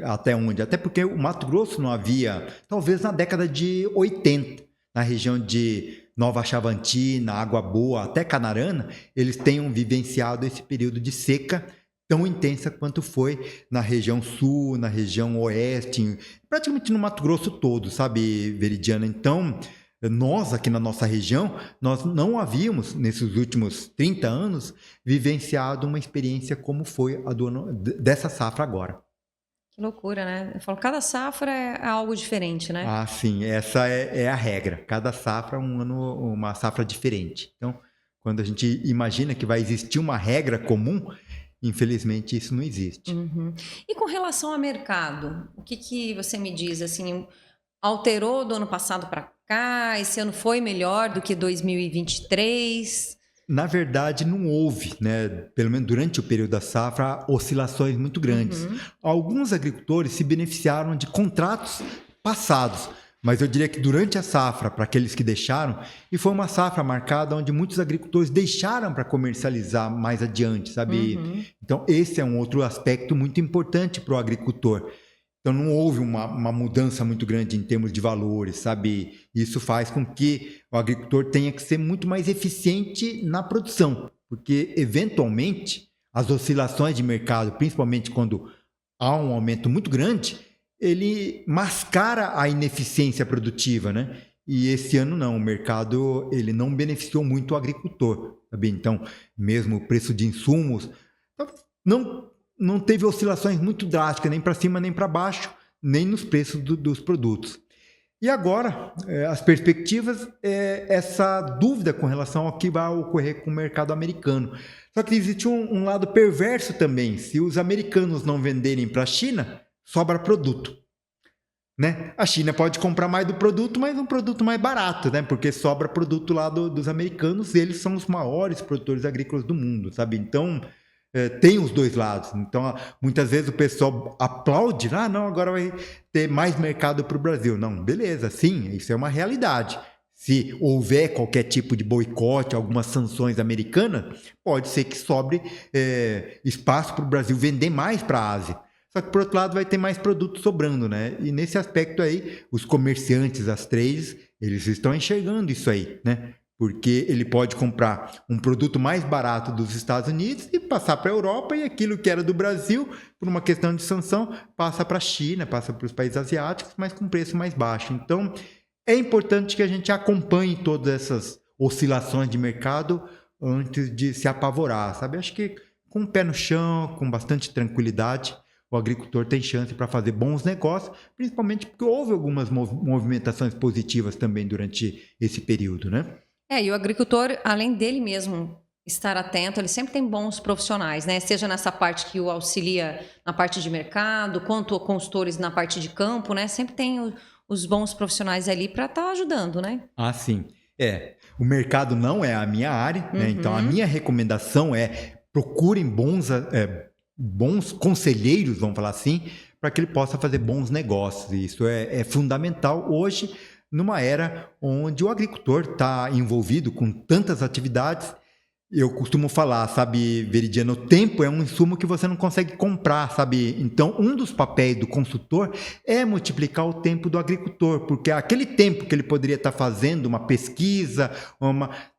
até onde. Até porque o Mato Grosso não havia, talvez na década de 80, na região de Nova Chavantina, Água Boa, até Canarana, eles tenham vivenciado esse período de seca tão intensa quanto foi na região sul, na região oeste, praticamente no Mato Grosso todo, sabe, Veridiana? Então, nós aqui na nossa região, nós não havíamos, nesses últimos 30 anos, vivenciado uma experiência como foi a dessa safra agora. Que loucura, né? Eu falo, cada safra é algo diferente, né? Ah, sim, essa é a regra. Cada safra é uma safra diferente. Então, quando a gente imagina que vai existir uma regra comum, infelizmente isso não existe. E com relação ao mercado, o que você me diz? Assim, alterou do ano passado para cá? Esse ano foi melhor do que 2023? Na verdade, não houve, né, pelo menos durante o período da safra, oscilações muito grandes. Alguns agricultores se beneficiaram de contratos passados, mas eu diria que durante a safra, para aqueles que deixaram, e foi uma safra marcada onde muitos agricultores deixaram para comercializar mais adiante, sabe? Então, esse é um outro aspecto muito importante para o agricultor. Então, não houve uma mudança muito grande em termos de valores, sabe? Isso faz com que o agricultor tenha que ser muito mais eficiente na produção, porque, eventualmente, as oscilações de mercado, principalmente quando há um aumento muito grande, ele mascara a ineficiência produtiva, né? E esse ano não, o mercado ele não beneficiou muito o agricultor, sabe? Então, mesmo o preço de insumos não teve oscilações muito drásticas, nem para cima nem para baixo, nem nos preços dos produtos. E agora, as perspectivas é essa dúvida com relação ao que vai ocorrer com o mercado americano. Só que existe um lado perverso também. Se os americanos não venderem para a China, sobra produto, né? A China pode comprar mais do produto, mas um produto mais barato, né? Porque sobra produto lá dos americanos, eles são os maiores produtores agrícolas do mundo, sabe? Então, tem os dois lados. Então, muitas vezes o pessoal aplaude, não, agora vai ter mais mercado para o Brasil. Não, beleza, sim, isso é uma realidade. Se houver qualquer tipo de boicote, algumas sanções americanas, pode ser que sobre espaço para o Brasil vender mais para a Ásia. Só que, por outro lado, vai ter mais produto sobrando, né? E nesse aspecto aí, os comerciantes, as trades, eles estão enxergando isso aí, né? Porque ele pode comprar um produto mais barato dos Estados Unidos e passar para a Europa, e aquilo que era do Brasil, por uma questão de sanção, passa para a China, passa para os países asiáticos, mas com preço mais baixo. Então, é importante que a gente acompanhe todas essas oscilações de mercado antes de se apavorar, sabe? Acho que com o pé no chão, com bastante tranquilidade, o agricultor tem chance para fazer bons negócios, principalmente porque houve algumas movimentações positivas também durante esse período, né? E o agricultor, além dele mesmo estar atento, ele sempre tem bons profissionais, né? Seja nessa parte que o auxilia na parte de mercado, quanto consultores na parte de campo, né? Sempre tem os bons profissionais ali para estar ajudando, né? Ah, sim. O mercado não é a minha área, né? Então a minha recomendação é procurem bons conselheiros, vamos falar assim, para que ele possa fazer bons negócios. E isso é fundamental hoje, numa era onde o agricultor está envolvido com tantas atividades. Eu costumo falar, sabe, Veridiana, o tempo é um insumo que você não consegue comprar, sabe? Então, um dos papéis do consultor é multiplicar o tempo do agricultor, porque aquele tempo que ele poderia estar fazendo uma pesquisa,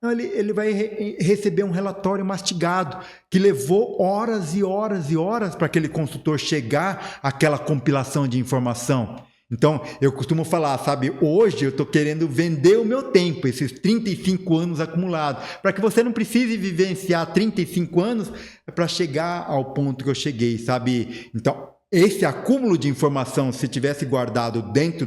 ele vai receber um relatório mastigado, que levou horas e horas e horas para aquele consultor chegar àquela compilação de informação. Então, eu costumo falar, sabe, hoje eu estou querendo vender o meu tempo, esses 35 anos acumulados, para que você não precise vivenciar 35 anos para chegar ao ponto que eu cheguei, sabe? Então, esse acúmulo de informação, se tivesse guardado dentro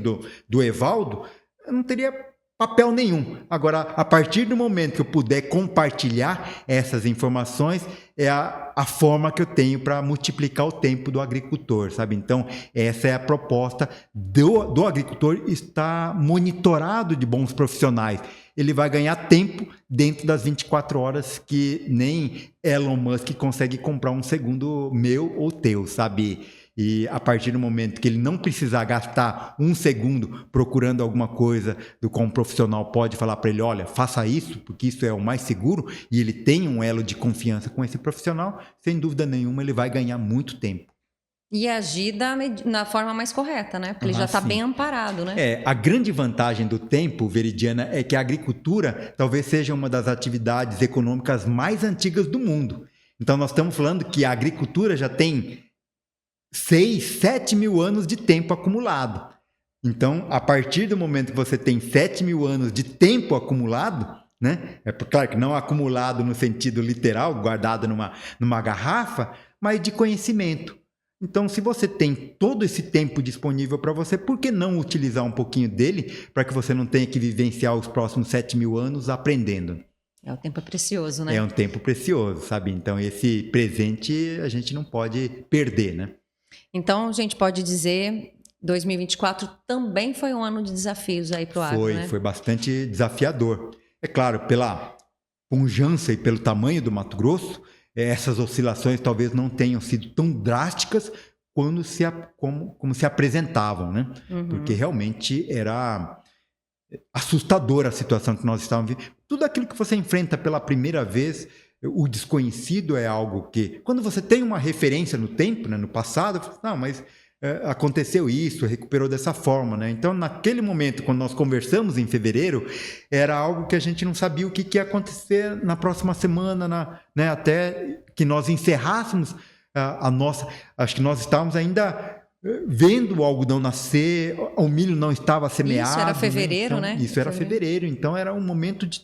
do Evaldo, eu não teria papel nenhum. Agora, a partir do momento que eu puder compartilhar essas informações, é a forma que eu tenho para multiplicar o tempo do agricultor, sabe? Então, essa é a proposta do agricultor, estar monitorado de bons profissionais. Ele vai ganhar tempo dentro das 24 horas que nem Elon Musk consegue comprar um segundo meu ou teu, sabe? E a partir do momento que ele não precisar gastar um segundo procurando alguma coisa do qual um profissional pode falar para ele, olha, faça isso, porque isso é o mais seguro, e ele tem um elo de confiança com esse profissional, sem dúvida nenhuma ele vai ganhar muito tempo. E agir na forma mais correta, né? Porque ele já está bem amparado, né? A grande vantagem do tempo, Veridiana, é que a agricultura talvez seja uma das atividades econômicas mais antigas do mundo. Então nós estamos falando que a agricultura já tem 6, 7 mil anos de tempo acumulado. Então, a partir do momento que você tem 7 mil anos de tempo acumulado, né? É claro que não acumulado no sentido literal, guardado numa garrafa, mas de conhecimento. Então, se você tem todo esse tempo disponível para você, por que não utilizar um pouquinho dele para que você não tenha que vivenciar os próximos 7 mil anos aprendendo? O tempo é precioso, né? É um tempo precioso, sabe? Então, esse presente a gente não pode perder, né? Então, a gente pode dizer, 2024 também foi um ano de desafios aí para o agro, né? Foi bastante desafiador. É claro, pela pujança e pelo tamanho do Mato Grosso, essas oscilações talvez não tenham sido tão drásticas como se apresentavam, né? Porque realmente era assustadora a situação que nós estávamos vivendo. Tudo aquilo que você enfrenta pela primeira vez, o desconhecido é algo que, quando você tem uma referência no tempo, né, no passado, você fala, não, mas aconteceu isso, recuperou dessa forma, né? Então, naquele momento, quando nós conversamos em fevereiro, era algo que a gente não sabia o que ia acontecer na próxima semana, né? Até que nós encerrássemos a nossa... Acho que nós estávamos ainda vendo o algodão nascer, o milho não estava semeado. Isso era fevereiro, né? Isso era fevereiro, então era um momento de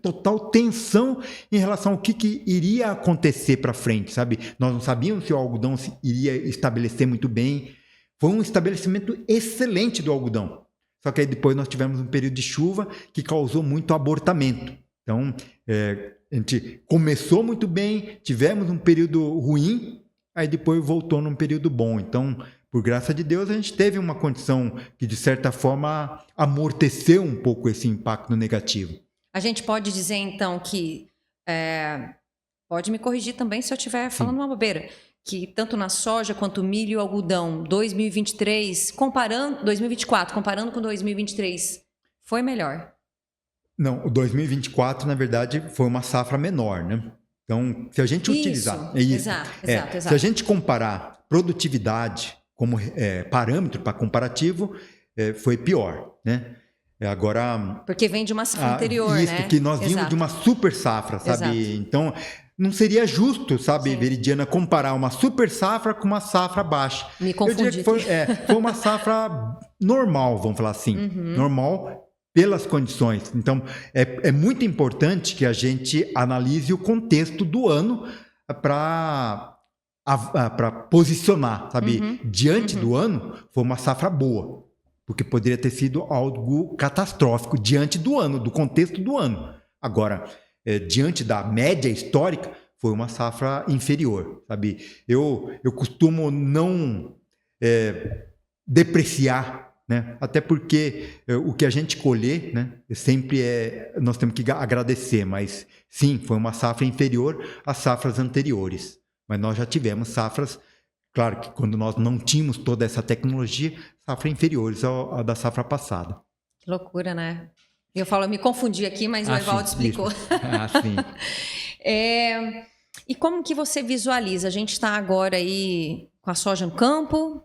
total tensão em relação ao que iria acontecer para frente, sabe? Nós não sabíamos se o algodão iria estabelecer muito bem. Foi um estabelecimento excelente do algodão. Só que aí depois nós tivemos um período de chuva que causou muito abortamento. Então, a gente começou muito bem, tivemos um período ruim, aí depois voltou num período bom. Então, por graça de Deus, a gente teve uma condição que, de certa forma, amorteceu um pouco esse impacto negativo. A gente pode dizer, então, que... pode me corrigir também se eu estiver falando uma bobeira. Que tanto na soja quanto milho e algodão, 2024, comparando com 2023, foi melhor? Não, o 2024, na verdade, foi uma safra menor, né? Então, se a gente utilizar... Exato. Se a gente comparar produtividade como parâmetro para comparativo, foi pior, né? Agora... Porque vem de uma safra anterior, isso, né? Porque nós vimos de uma super safra, sabe? Exato. Então, não seria justo, sabe, sim, Veridiana, comparar uma super safra com uma safra baixa. Me confundi. Eu diria que foi uma safra normal, vamos falar assim. Normal pelas condições. Então, é muito importante que a gente analise o contexto do ano para posicionar, sabe? Diante do ano, foi uma safra boa. Porque poderia ter sido algo catastrófico diante do ano, do contexto do ano. Agora, diante da média histórica, foi uma safra inferior, sabe? Eu costumo não depreciar, né? Até porque o que a gente colher, né, sempre nós temos que agradecer, mas sim, foi uma safra inferior às safras anteriores. Mas nós já tivemos safras, claro que quando nós não tínhamos toda essa tecnologia, safras inferiores à da safra passada. Que loucura, né? Eu me confundi aqui, mas o Evaldo explicou. Sim. E como que você visualiza? A gente está agora aí com a soja no campo.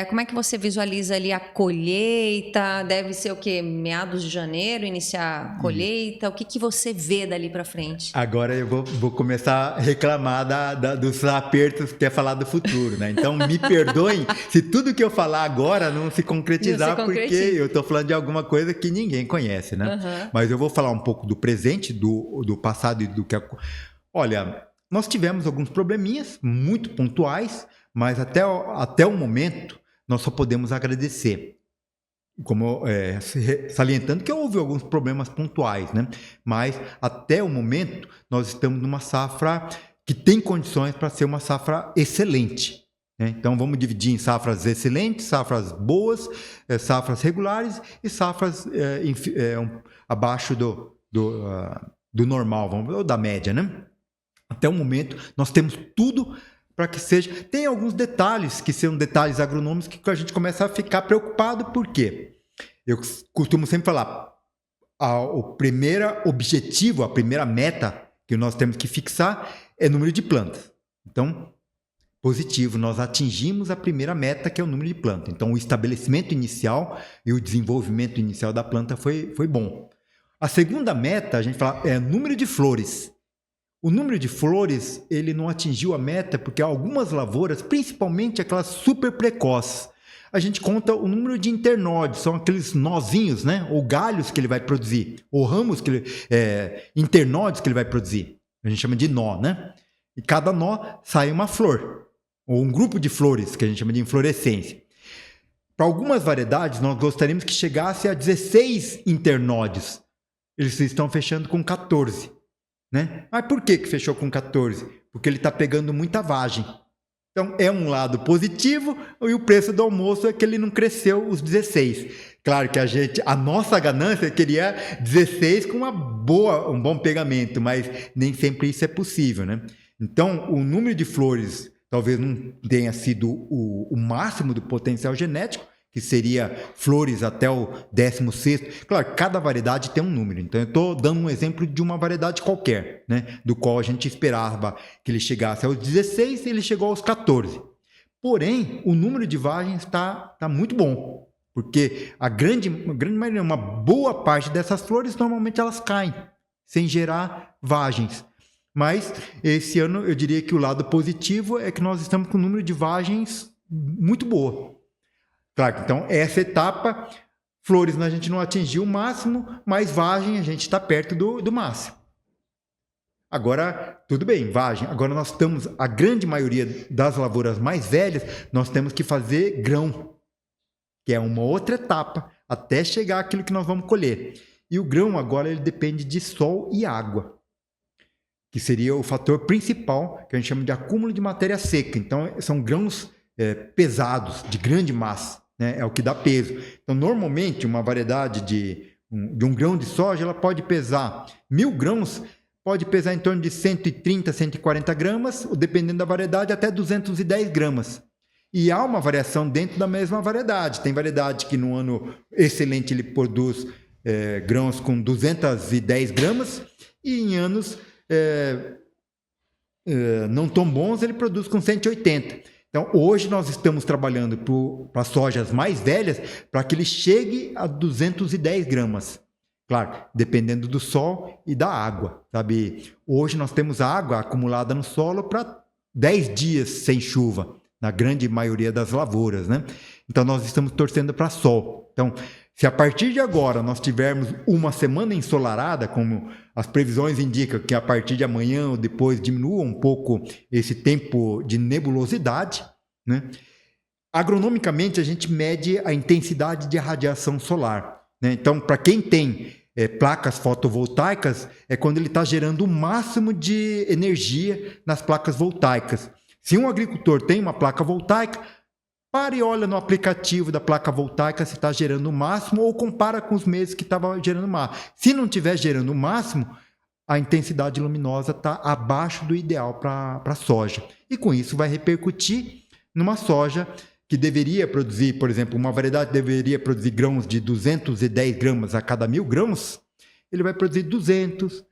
Como é que você visualiza ali a colheita? Deve ser o quê? Meados de janeiro, iniciar a colheita? O que você vê dali para frente? Agora eu vou começar a reclamar dos apertos que é falar do futuro, né? Então me perdoem se tudo que eu falar agora não se concretizar, porque eu estou falando de alguma coisa que ninguém conhece, né? Uhum. Mas eu vou falar um pouco do presente, do passado e do que... Olha, nós tivemos alguns probleminhas muito pontuais, mas até o momento nós só podemos agradecer. Como salientando que houve alguns problemas pontuais, né? Mas até o momento nós estamos numa safra que tem condições para ser uma safra excelente, né? Então vamos dividir em safras excelentes, safras boas, safras regulares e safras abaixo do normal, ou da média, né? Até o momento nós temos tudo para que seja... Tem alguns detalhes que são detalhes agronômicos que a gente começa a ficar preocupado. Por quê? Eu costumo sempre falar, o primeiro objetivo, a primeira meta que nós temos que fixar é o número de plantas. Então, positivo, nós atingimos a primeira meta, que é o número de plantas. Então, o estabelecimento inicial e o desenvolvimento inicial da planta foi bom. A segunda meta, a gente fala, é o número de flores. O número de flores, ele não atingiu a meta porque algumas lavouras, principalmente aquelas super precoces, a gente conta o número de internódios, são aqueles nozinhos, né? Ou galhos que ele vai produzir, ou ramos, internódios que ele vai produzir. A gente chama de nó, né? E cada nó sai uma flor, ou um grupo de flores, que a gente chama de inflorescência. Para algumas variedades, nós gostaríamos que chegasse a 16 internódios. Eles estão fechando com 14. Né? Mas por que fechou com 14? Porque ele está pegando muita vagem. Então, é um lado positivo, e o preço do almoço é que ele não cresceu os 16. Claro que a nossa ganância queria 16 com um bom pegamento, mas nem sempre isso é possível, né? Então, o número de flores talvez não tenha sido o máximo do potencial genético, que seria flores até o 16º. Claro, cada variedade tem um número. Então, eu estou dando um exemplo de uma variedade qualquer, né? Do qual a gente esperava que ele chegasse aos 16 e ele chegou aos 14. Porém, o número de vagens está muito bom, porque a grande maioria, uma boa parte dessas flores, normalmente elas caem, sem gerar vagens. Mas, esse ano, eu diria que o lado positivo é que nós estamos com um número de vagens muito boa. Claro, então essa etapa, flores a gente não atingiu o máximo, mas vagem a gente está perto do máximo. Agora, tudo bem, vagem. Agora nós estamos, a grande maioria das lavouras mais velhas, nós temos que fazer grão, que é uma outra etapa, até chegar àquilo que nós vamos colher. E o grão agora ele depende de sol e água, que seria o fator principal, que a gente chama de acúmulo de matéria seca. Então, são grãos pesados, de grande massa. Né, é o que dá peso. Então, normalmente, uma variedade de um grão de soja, ela pode pesar 1.000 grãos, pode pesar em torno de 130, 140 gramas, dependendo da variedade, até 210 gramas. E há uma variação dentro da mesma variedade. Tem variedade que no ano excelente ele produz grãos com 210 gramas e em anos não tão bons ele produz com 180. Então, hoje nós estamos trabalhando para sojas mais velhas para que ele chegue a 210 gramas. Claro, dependendo do sol e da água, sabe? Hoje nós temos água acumulada no solo para 10 dias sem chuva, na grande maioria das lavouras, né? Então, nós estamos torcendo para sol. Então, se a partir de agora nós tivermos uma semana ensolarada, como as previsões indicam que a partir de amanhã ou depois diminua um pouco esse tempo de nebulosidade, né? Agronomicamente, a gente mede a intensidade de radiação solar, né? Então, para quem tem placas fotovoltaicas é quando ele está gerando o máximo de energia nas placas voltaicas. Se um agricultor tem uma placa voltaica, para e olha no aplicativo da placa voltaica se está gerando o máximo ou compara com os meses que estava gerando o máximo. Se não estiver gerando o máximo, a intensidade luminosa está abaixo do ideal para a soja. E com isso vai repercutir numa soja que deveria produzir, por exemplo, uma variedade deveria produzir grãos de 210 gramas a cada 1.000 grãos, ele vai produzir 200,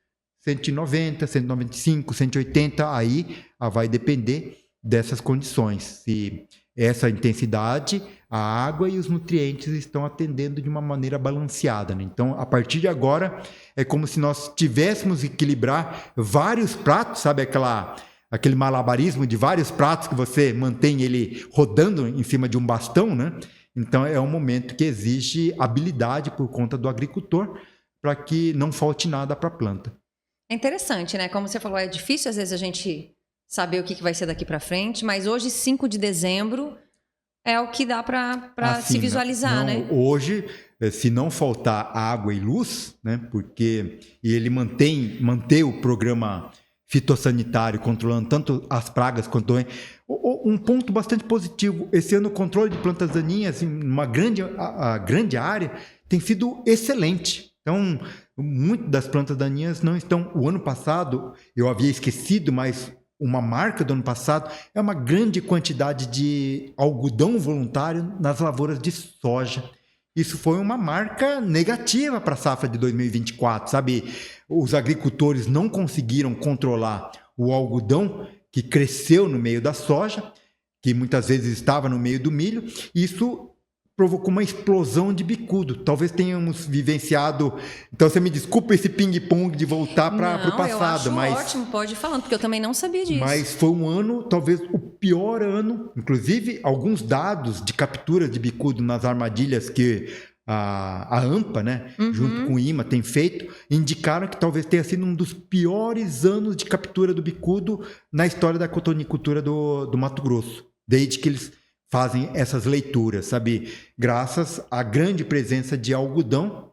190, 195, 180, aí vai depender dessas condições. Se essa intensidade, a água e os nutrientes estão atendendo de uma maneira balanceada, né? Então, a partir de agora, é como se nós tivéssemos que equilibrar vários pratos, sabe aquele malabarismo de vários pratos que você mantém ele rodando em cima de um bastão, né? Então, é um momento que exige habilidade por conta do agricultor para que não falte nada para a planta. É interessante, né? Como você falou, é difícil às vezes a gente saber o que vai ser daqui para frente, mas hoje, 5 de dezembro, é o que dá para se visualizar, né? Hoje, se não faltar água e luz, né? Porque ele manter o programa fitossanitário, controlando tanto as pragas quanto um ponto bastante positivo. Esse ano o controle de plantas daninhas em uma grande área tem sido excelente. Então, muitas das plantas daninhas não estão... O ano passado, eu havia esquecido, mas uma marca do ano passado é uma grande quantidade de algodão voluntário nas lavouras de soja. Isso foi uma marca negativa para a safra de 2024, sabe? Os agricultores não conseguiram controlar o algodão que cresceu no meio da soja, que muitas vezes estava no meio do milho. Isso provocou uma explosão de bicudo. Talvez tenhamos vivenciado... Então, você me desculpa esse ping-pong de voltar para o passado. Eu acho ótimo, pode ir falando, porque eu também não sabia disso. Mas foi um ano, talvez o pior ano. Inclusive, alguns dados de captura de bicudo nas armadilhas que a AMPA, né, junto com o IMA, tem feito, indicaram que talvez tenha sido um dos piores anos de captura do bicudo na história da cotonicultura do Mato Grosso. Desde que eles fazem essas leituras, sabe? Graças à grande presença de algodão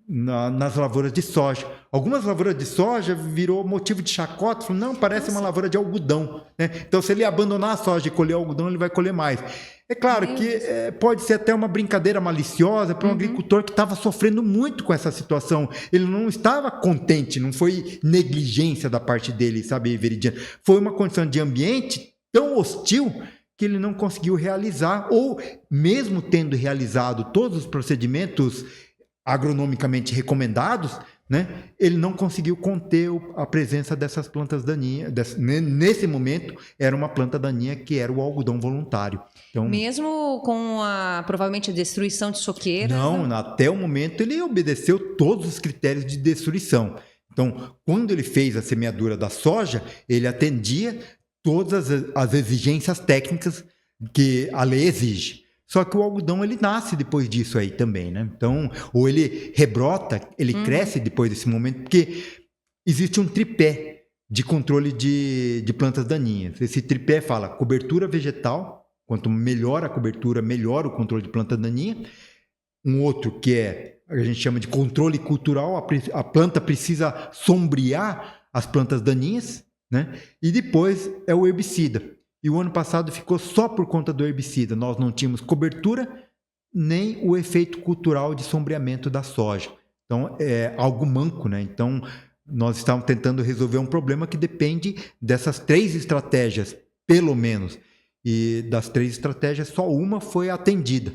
nas lavouras de soja. Algumas lavouras de soja virou motivo de chacota, não, parece uma lavoura de algodão, né? Então, se ele abandonar a soja e colher algodão, ele vai colher mais. É claro que pode ser até uma brincadeira maliciosa para um agricultor que estava sofrendo muito com essa situação. Ele não estava contente, não foi negligência da parte dele, sabe, Veridiana? Foi uma condição de ambiente tão hostil que ele não conseguiu realizar, ou mesmo tendo realizado todos os procedimentos agronomicamente recomendados, né, ele não conseguiu conter a presença dessas plantas daninhas. Nesse momento, era uma planta daninha que era o algodão voluntário. Então, mesmo com provavelmente a destruição de soqueiras? Não, até o momento ele obedeceu todos os critérios de destruição. Então, quando ele fez a semeadura da soja, ele atendia todas as exigências técnicas que a lei exige. Só que o algodão, ele nasce depois disso aí também, né? Então, ou ele rebrota, ele cresce depois desse momento, porque existe um tripé de controle de plantas daninhas. Esse tripé fala cobertura vegetal, quanto melhor a cobertura, melhor o controle de planta daninha. Um outro que a gente chama de controle cultural, a planta precisa sombrear as plantas daninhas, né? E depois é o herbicida. E o ano passado ficou só por conta do herbicida. Nós não tínhamos cobertura nem o efeito cultural de sombreamento da soja. Então, é algo manco, né? Então, nós estávamos tentando resolver um problema que depende dessas 3 estratégias, pelo menos. E das 3 estratégias, só uma foi atendida,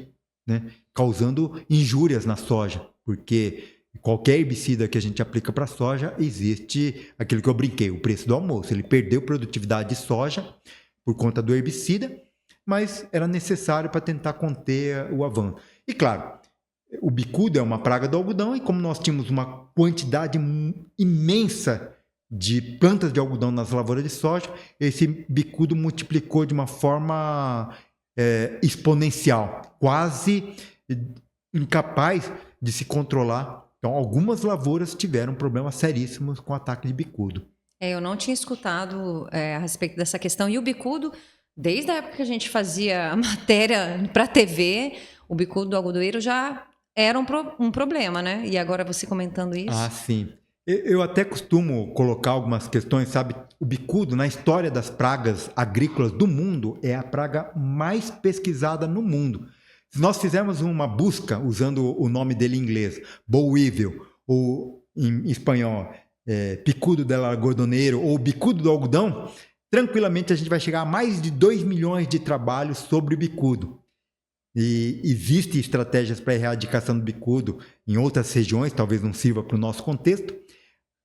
né? Causando injúrias na soja, porque qualquer herbicida que a gente aplica para a soja, existe aquilo que eu brinquei, o preço do almoço. Ele perdeu produtividade de soja por conta do herbicida, mas era necessário para tentar conter o avanço. E claro, o bicudo é uma praga do algodão, e como nós tínhamos uma quantidade imensa de plantas de algodão nas lavouras de soja, esse bicudo multiplicou de uma forma exponencial, quase incapaz de se controlar. Então, algumas lavouras tiveram problemas seríssimos com ataque de bicudo. Eu não tinha escutado a respeito dessa questão. E o bicudo, desde a época que a gente fazia a matéria para a TV, o bicudo do algodoeiro já era um problema, né? E agora você comentando isso. Ah, sim. Eu até costumo colocar algumas questões, sabe? O bicudo, na história das pragas agrícolas do mundo, é a praga mais pesquisada no mundo. Se nós fizermos uma busca usando o nome dele em inglês, boll weevil, ou em espanhol, picudo del algodoneiro, ou bicudo do algodão, tranquilamente a gente vai chegar a mais de 2 milhões de trabalhos sobre o bicudo. E existem estratégias para a erradicação do bicudo em outras regiões, talvez não sirva para o nosso contexto,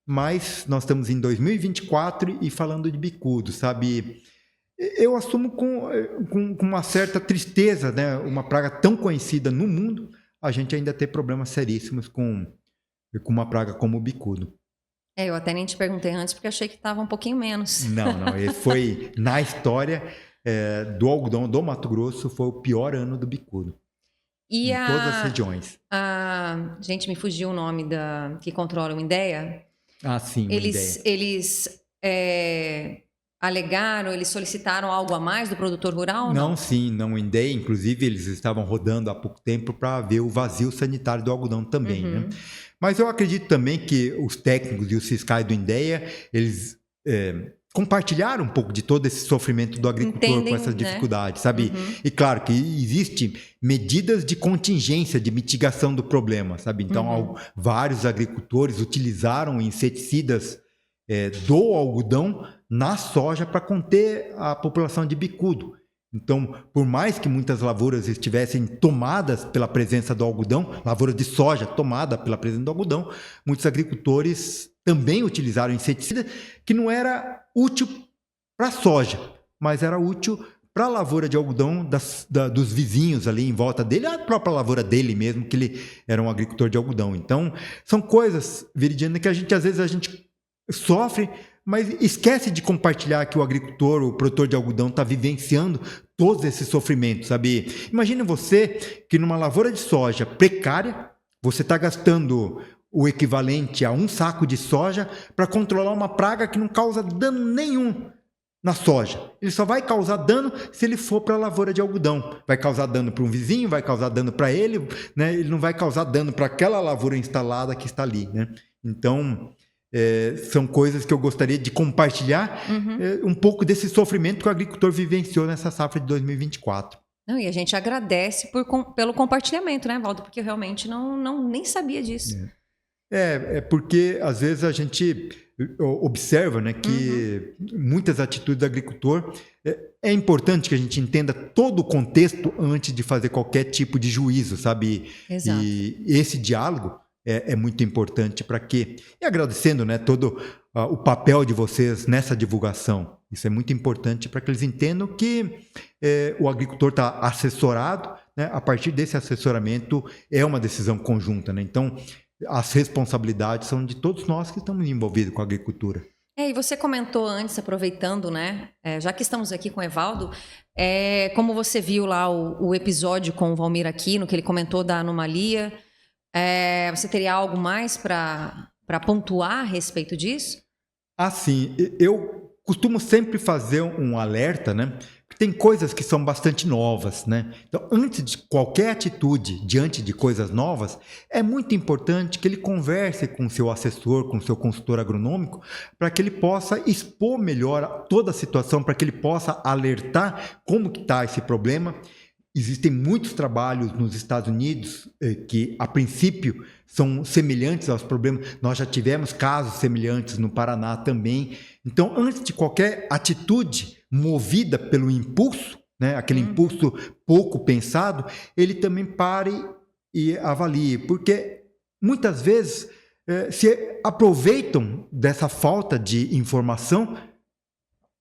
mas nós estamos em 2024 e falando de bicudo, sabe? Eu assumo com uma certa tristeza, né? Uma praga tão conhecida no mundo, a gente ainda ter problemas seríssimos com uma praga como o bicudo. Eu até nem te perguntei antes, porque achei que estava um pouquinho menos. Não, esse foi, na história do algodão do Mato Grosso, foi o pior ano do bicudo. E em todas as regiões. Gente, me fugiu o nome que controla o INDEA. Ah, sim, eles alegaram, eles solicitaram algo a mais do produtor rural? Não, sim, não INDEA. Inclusive, eles estavam rodando há pouco tempo para ver o vazio sanitário do algodão também, né? Mas eu acredito também que os técnicos e os fiscais do INDEA, eles compartilharam um pouco de todo esse sofrimento do agricultor com essas dificuldades, sabe? E claro que existem medidas de contingência, de mitigação do problema, sabe? Então, vários agricultores utilizaram inseticidas do algodão na soja para conter a população de bicudo. Então, por mais que muitas lavouras estivessem tomadas pela presença do algodão, lavoura de soja tomada pela presença do algodão, muitos agricultores também utilizaram inseticida que não era útil para a soja, mas era útil para a lavoura de algodão dos vizinhos ali em volta dele, a própria lavoura dele mesmo, que ele era um agricultor de algodão. Então, são coisas, Viridiana, que às vezes a gente sofre, mas esquece de compartilhar que o agricultor, o produtor de algodão está vivenciando todos esses sofrimentos, sabe? Imagine você que numa lavoura de soja precária, você está gastando o equivalente a um saco de soja para controlar uma praga que não causa dano nenhum na soja. Ele só vai causar dano se ele for para a lavoura de algodão. Vai causar dano para um vizinho, vai causar dano para ele, né? Ele não vai causar dano para aquela lavoura instalada que está ali, né? Então, são coisas que eu gostaria de compartilhar um pouco desse sofrimento que o agricultor vivenciou nessa safra de 2024. Não, e a gente agradece pelo compartilhamento, né, Valdo? Porque eu realmente nem sabia disso. Porque às vezes a gente observa, né, que muitas atitudes do agricultor, é importante que a gente entenda todo o contexto antes de fazer qualquer tipo de juízo, sabe? Exato. E esse diálogo é muito importante para quê? E agradecendo, né, todo o papel de vocês nessa divulgação. Isso é muito importante para que eles entendam que o agricultor está assessorado, né? A partir desse assessoramento é uma decisão conjunta, né? Então, as responsabilidades são de todos nós que estamos envolvidos com a agricultura. E você comentou antes, aproveitando, né? Já que estamos aqui com o Evaldo, como você viu lá o episódio com o Valmir Aquino, que ele comentou da anomalia, você teria algo mais para pontuar a respeito disso? Sim. Eu costumo sempre fazer um alerta, né? Tem coisas que são bastante novas, né? Então, antes de qualquer atitude diante de coisas novas, é muito importante que ele converse com o seu assessor, com o seu consultor agronômico, para que ele possa expor melhor toda a situação, para que ele possa alertar como que está esse problema. Existem muitos trabalhos nos Estados Unidos que, a princípio, são semelhantes aos problemas. Nós já tivemos casos semelhantes no Paraná também. Então, antes de qualquer atitude movida pelo impulso, né, aquele impulso pouco pensado, ele também pare e avalie. Porque, muitas vezes, se aproveitam dessa falta de informação.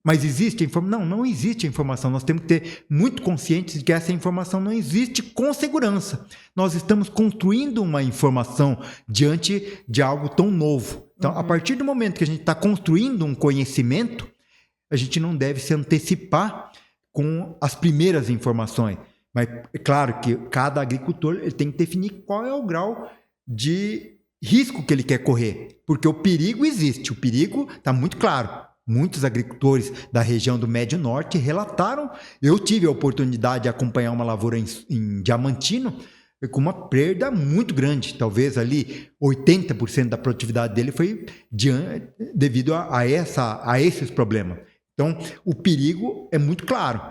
Mas existe informação? Não existe informação. Nós temos que ter muito conscientes de que essa informação não existe com segurança. Nós estamos construindo uma informação diante de algo tão novo. Então, a partir do momento que a gente está construindo um conhecimento, a gente não deve se antecipar com as primeiras informações. Mas é claro que cada agricultor ele tem que definir qual é o grau de risco que ele quer correr. Porque o perigo existe. O perigo está muito claro. Muitos agricultores da região do Médio Norte relataram. Eu tive a oportunidade de acompanhar uma lavoura em Diamantino, com uma perda muito grande. Talvez ali 80% da produtividade dele foi devido a esses problemas. Então, o perigo é muito claro.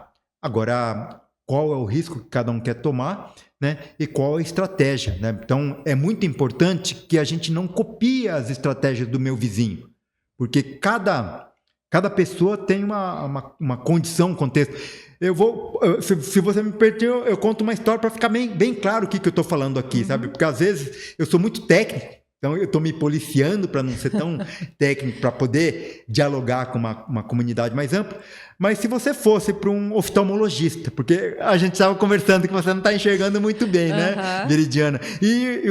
Agora, qual é o risco que cada um quer tomar, né? E qual a estratégia, né? Então, é muito importante que a gente não copie as estratégias do meu vizinho, porque cada pessoa tem uma condição, um contexto. Se você me permitir, eu conto uma história para ficar bem claro o que eu estou falando aqui, sabe? Porque às vezes eu sou muito técnico, então eu estou me policiando para não ser tão técnico, para poder dialogar com uma comunidade mais ampla. Mas se você fosse para um oftalmologista, porque a gente estava conversando que você não está enxergando muito bem, né, Veridiana?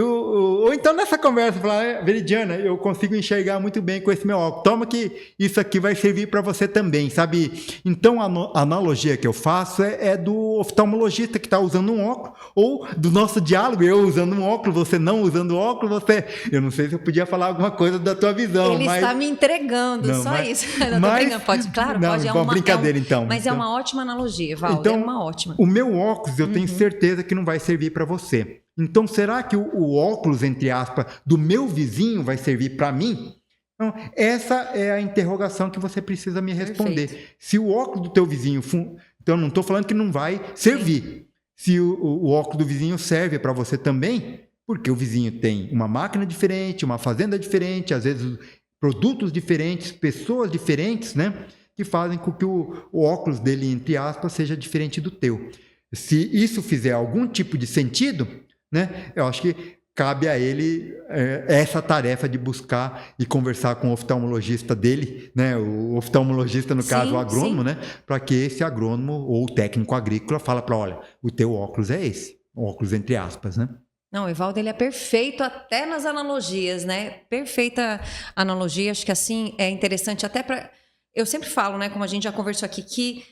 Ou então nessa conversa, falar, Veridiana, eu consigo enxergar muito bem com esse meu óculos. Toma que isso aqui vai servir para você também, sabe? Então a analogia que eu faço é do oftalmologista que está usando um óculos, ou do nosso diálogo, eu usando um óculos, você não usando óculos, eu não sei se eu podia falar alguma coisa da tua visão. Ele está me entregando, não, só isso. Pode, claro, não, pode. É uma brincadeira, então. Mas é uma ótima analogia, Valdo, então, é uma ótima. O meu óculos, eu tenho certeza que não vai servir para você. Então, será que o óculos, entre aspas, do meu vizinho vai servir para mim? Então, essa é a interrogação que você precisa me responder. Perfeito. Se o óculos do teu vizinho... Então, não estou falando que não vai servir. Sim. Se o óculos do vizinho serve para você também, porque o vizinho tem uma máquina diferente, uma fazenda diferente, às vezes produtos diferentes, pessoas diferentes, né? Que fazem com que o óculos dele, entre aspas, seja diferente do teu. Se isso fizer algum tipo de sentido, né, eu acho que cabe a ele essa tarefa de buscar e conversar com o oftalmologista dele, né, o oftalmologista, no caso, o agrônomo, né, para que esse agrônomo ou o técnico agrícola fala para, olha, o teu óculos é esse, óculos entre aspas, né? Não, o Evaldo, ele é perfeito até nas analogias, né? Perfeita analogia, acho que assim é interessante até para... Eu sempre falo, né, como a gente já conversou aqui, que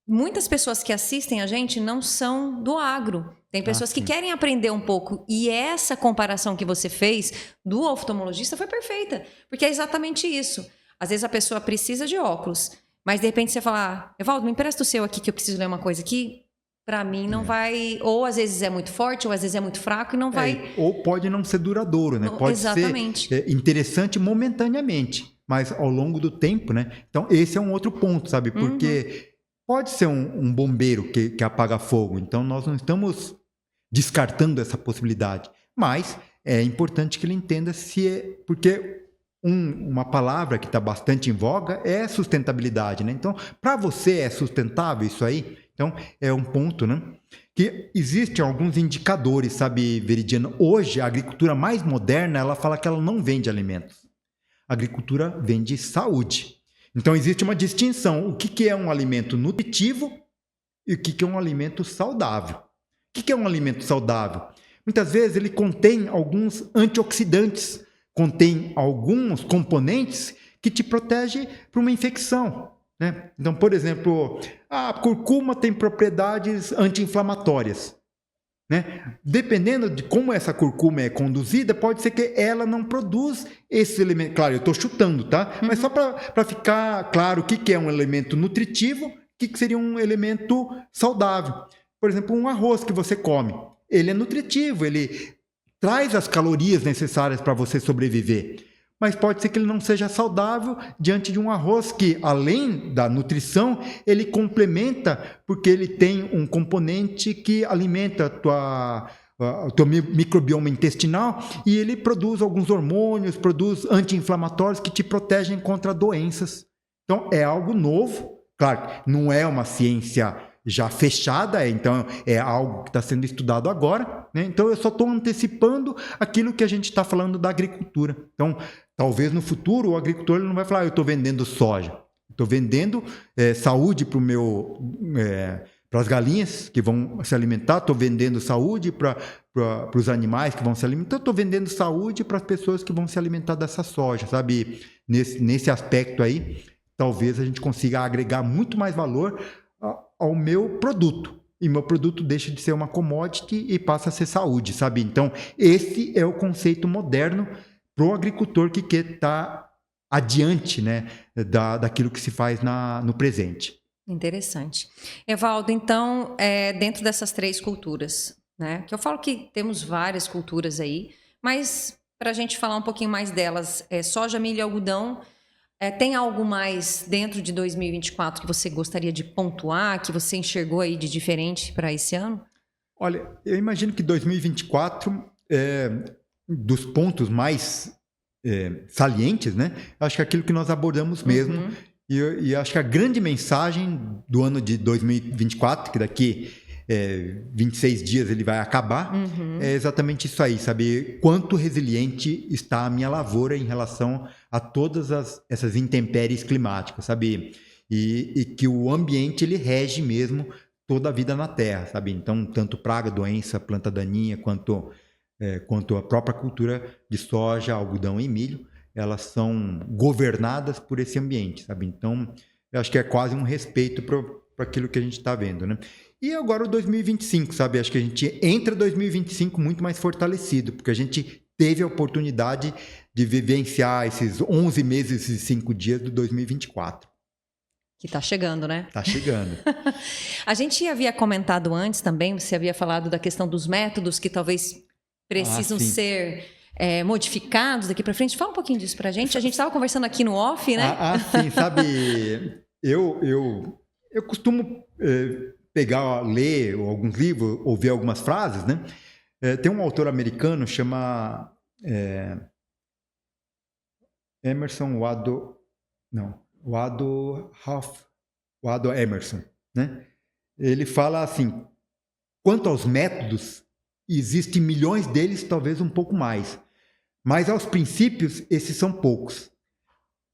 muitas pessoas que assistem a gente não são do agro. Tem pessoas que querem aprender um pouco. E essa comparação que você fez do oftalmologista foi perfeita. Porque é exatamente isso. Às vezes a pessoa precisa de óculos, mas de repente você fala, Evaldo, me empresta o seu aqui que eu preciso ler uma coisa aqui. Para mim não vai... Ou às vezes é muito forte, ou às vezes é muito fraco e não vai... Ou pode não ser duradouro, né? Pode ser interessante momentaneamente, mas ao longo do tempo, né? Então, esse é um outro ponto, sabe? Porque pode ser um bombeiro que apaga fogo. Então, nós não estamos descartando essa possibilidade. Mas é importante que ele entenda porque uma palavra que está bastante em voga é sustentabilidade, né? Então, para você é sustentável isso aí? Então, é um ponto, né? Que existem alguns indicadores, sabe, Veridiana? Hoje, a agricultura mais moderna, ela fala que ela não vende alimentos. A agricultura vende saúde. Então, existe uma distinção. O que é um alimento nutritivo e o que é um alimento saudável. O que é um alimento saudável? Muitas vezes ele contém alguns antioxidantes, contém alguns componentes que te protegem para uma infecção, né? Então, por exemplo, a curcuma tem propriedades anti-inflamatórias, né? Dependendo de como essa curcuma é conduzida, pode ser que ela não produza esse elemento. Claro, eu estou chutando, tá? Mas só para ficar claro o que é um elemento nutritivo, o que seria um elemento saudável. Por exemplo, um arroz que você come, ele é nutritivo, ele traz as calorias necessárias para você sobreviver. Mas pode ser que ele não seja saudável diante de um arroz que, além da nutrição, ele complementa porque ele tem um componente que alimenta o teu microbioma intestinal e ele produz alguns hormônios, produz anti-inflamatórios que te protegem contra doenças. Então, é algo novo. Claro, não é uma ciência já fechada, então é algo que está sendo estudado agora, né? Então eu só estou antecipando aquilo que a gente está falando da agricultura. Então, talvez no futuro o agricultor ele não vai falar, eu estou vendendo soja, estou vendendo saúde para as galinhas que vão se alimentar, estou vendendo saúde para os animais que vão se alimentar, estou vendendo saúde para as pessoas que vão se alimentar dessa soja, sabe? Nesse aspecto aí, talvez a gente consiga agregar muito mais valor ao meu produto. E meu produto deixa de ser uma commodity e passa a ser saúde, sabe? Então, esse é o conceito moderno para o agricultor que quer estar adiante, né, daquilo que se faz no presente. Interessante. Evaldo, então, dentro dessas três culturas, né? Que eu falo que temos várias culturas aí, mas para a gente falar um pouquinho mais delas, soja, milho e algodão, tem algo mais dentro de 2024 que você gostaria de pontuar, que você enxergou aí de diferente para esse ano? Olha, eu imagino que 2024 dos pontos mais salientes, né? Acho que é aquilo que nós abordamos mesmo. Uhum. E acho que a grande mensagem do ano de 2024, que daqui 26 dias ele vai acabar, é exatamente isso aí, saber quanto resiliente está a minha lavoura em relação a todas essas intempéries climáticas, sabe? E que o ambiente ele rege mesmo toda a vida na Terra, sabe? Então, tanto praga, doença, planta daninha, quanto a própria cultura de soja, algodão e milho, elas são governadas por esse ambiente, sabe? Então, eu acho que é quase um respeito para aquilo que a gente está vendo, né? E agora o 2025, sabe? Acho que a gente entra 2025 muito mais fortalecido, porque a gente teve a oportunidade de vivenciar esses 11 meses e 5 dias do 2024. Que está chegando, né? Está chegando. A gente havia comentado antes também, você havia falado da questão dos métodos que talvez precisam ser modificados daqui para frente. Fala um pouquinho disso para a gente. A gente estava conversando aqui no off, né? Sim, sabe? Eu costumo ler alguns livros, ouvir algumas frases, né? Tem um autor americano chama Emerson Wado Emerson, né? Ele fala assim: quanto aos métodos, existem milhões deles, talvez um pouco mais, mas aos princípios, esses são poucos.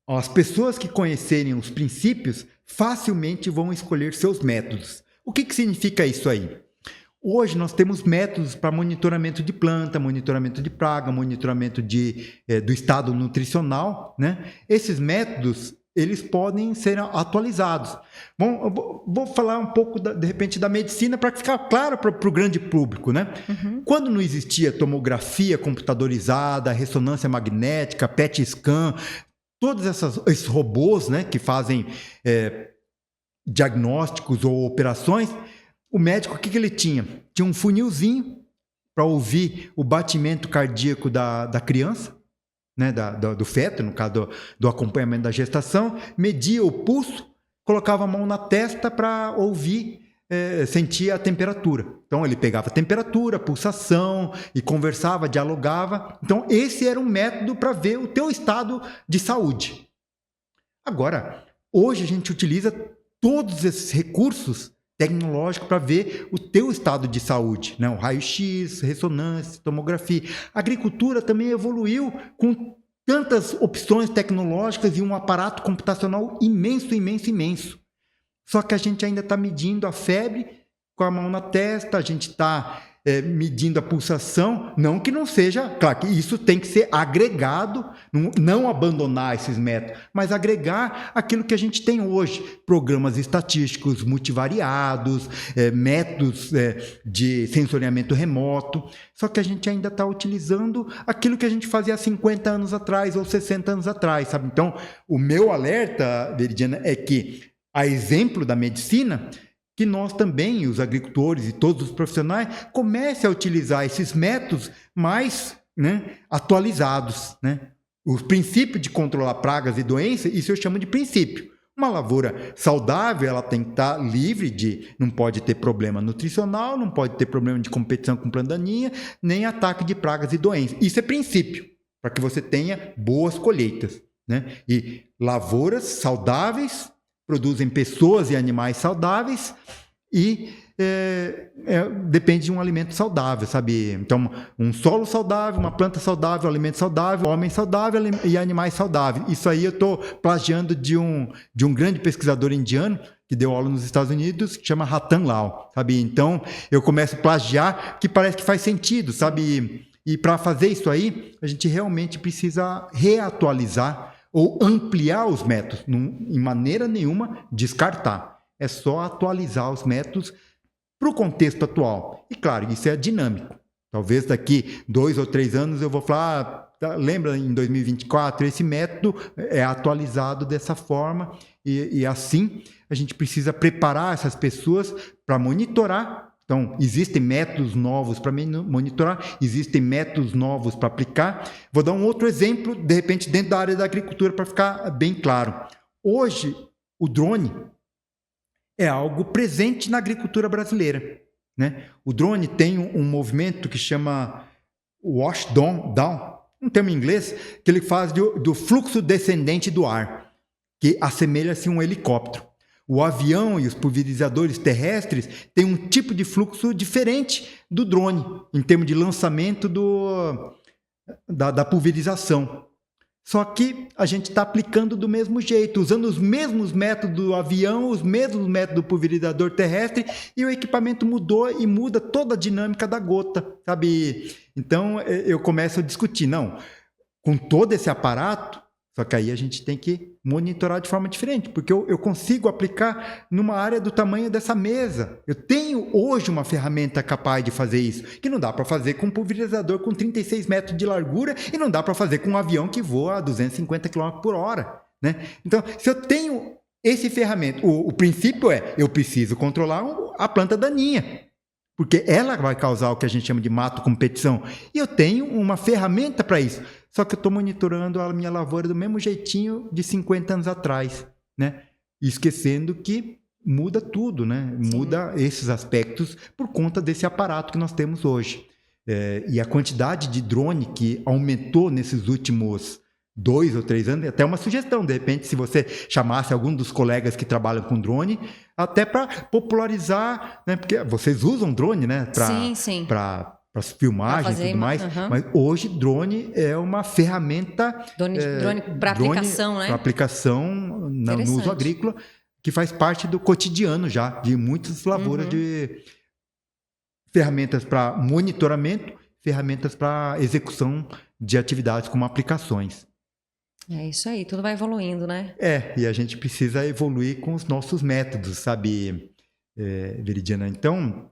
As pessoas que conhecerem os princípios facilmente vão escolher seus métodos. O que significa isso aí? Hoje nós temos métodos para monitoramento de planta, monitoramento de praga, monitoramento do estado nutricional, né? Esses métodos, eles podem ser atualizados. Bom, eu vou falar um pouco, de repente, da medicina para ficar claro para o grande público, né? Quando não existia tomografia computadorizada, ressonância magnética, PET scan, todos esses robôs, né, que fazem diagnósticos ou operações, o médico, o que ele tinha? Tinha um funilzinho para ouvir o batimento cardíaco da criança, né, do feto, no caso do acompanhamento da gestação, media o pulso, colocava a mão na testa para ouvir, sentir a temperatura. Então, ele pegava a temperatura, pulsação, e conversava, dialogava. Então, esse era um método para ver o teu estado de saúde. Agora, hoje a gente utiliza todos esses recursos tecnológicos para ver o teu estado de saúde, né? O raio-x, ressonância, tomografia. A agricultura também evoluiu com tantas opções tecnológicas e um aparato computacional imenso, imenso, imenso. Só que a gente ainda está medindo a febre com a mão na testa, a gente está medindo a pulsação, não que não seja, claro que isso tem que ser agregado, não abandonar esses métodos, mas agregar aquilo que a gente tem hoje, programas estatísticos multivariados, métodos de sensoriamento remoto, só que a gente ainda está utilizando aquilo que a gente fazia há 50 anos atrás ou 60 anos atrás, sabe? Então, o meu alerta, Veridiana, é que, a exemplo da medicina, que nós também, os agricultores e todos os profissionais, comecem a utilizar esses métodos mais, né, atualizados, né? O princípio de controlar pragas e doenças, isso eu chamo de princípio. Uma lavoura saudável, ela tem que estar livre não pode ter problema nutricional, não pode ter problema de competição com planta daninha, nem ataque de pragas e doenças. Isso é princípio, para que você tenha boas colheitas, né? E lavouras saudáveis produzem pessoas e animais saudáveis e depende de um alimento saudável, sabe? Então, um solo saudável, uma planta saudável, alimento saudável, homem saudável e animais saudáveis. Isso aí eu estou plagiando de um grande pesquisador indiano que deu aula nos Estados Unidos, que chama Ratan Lal, sabe? Então, eu começo a plagiar, que parece que faz sentido, sabe? E para fazer isso aí, a gente realmente precisa reatualizar ou ampliar os métodos, em maneira nenhuma descartar. É só atualizar os métodos para o contexto atual. E claro, isso é dinâmico. Talvez daqui 2 ou 3 anos eu vou falar, lembra em 2024, esse método é atualizado dessa forma e assim a gente precisa preparar essas pessoas para monitorar Então, existem métodos novos para monitorar, existem métodos novos para aplicar. Vou dar um outro exemplo, de repente, dentro da área da agricultura, para ficar bem claro. Hoje, o drone é algo presente na agricultura brasileira, né? O drone tem um movimento que chama washdown, um termo em inglês, que ele faz do fluxo descendente do ar, que assemelha-se a um helicóptero. O avião e os pulverizadores terrestres têm um tipo de fluxo diferente do drone, em termos de lançamento da pulverização. Só que a gente está aplicando do mesmo jeito, usando os mesmos métodos do avião, os mesmos métodos do pulverizador terrestre, e o equipamento mudou e muda toda a dinâmica da gota, sabe? Então, eu começo a discutir, não, com todo esse aparato, só que aí a gente tem que monitorar de forma diferente, porque eu consigo aplicar numa área do tamanho dessa mesa. Eu tenho hoje uma ferramenta capaz de fazer isso, que não dá para fazer com um pulverizador com 36 metros de largura e não dá para fazer com um avião que voa a 250 km por hora, né? Então, se eu tenho esse ferramenta, o princípio é, eu preciso controlar a planta daninha, porque ela vai causar o que a gente chama de mato competição. E eu tenho uma ferramenta para isso. Só que eu estou monitorando a minha lavoura do mesmo jeitinho de 50 anos atrás, né? Esquecendo que muda tudo, né? Sim. Muda esses aspectos por conta desse aparato que nós temos hoje. E a quantidade de drone que aumentou nesses últimos 2 ou 3 anos, até uma sugestão, de repente, se você chamasse algum dos colegas que trabalham com drone, até para popularizar, né? Porque vocês usam drone, né? Sim. Para filmagens e tudo mais, mas hoje drone é uma ferramenta... Drone para aplicação, né? Para aplicação no uso agrícola, que faz parte do cotidiano já, de muitas lavouras, de ferramentas para monitoramento, ferramentas para execução de atividades como aplicações. É isso aí, tudo vai evoluindo, né? E a gente precisa evoluir com os nossos métodos, sabe, Veridiana? Então,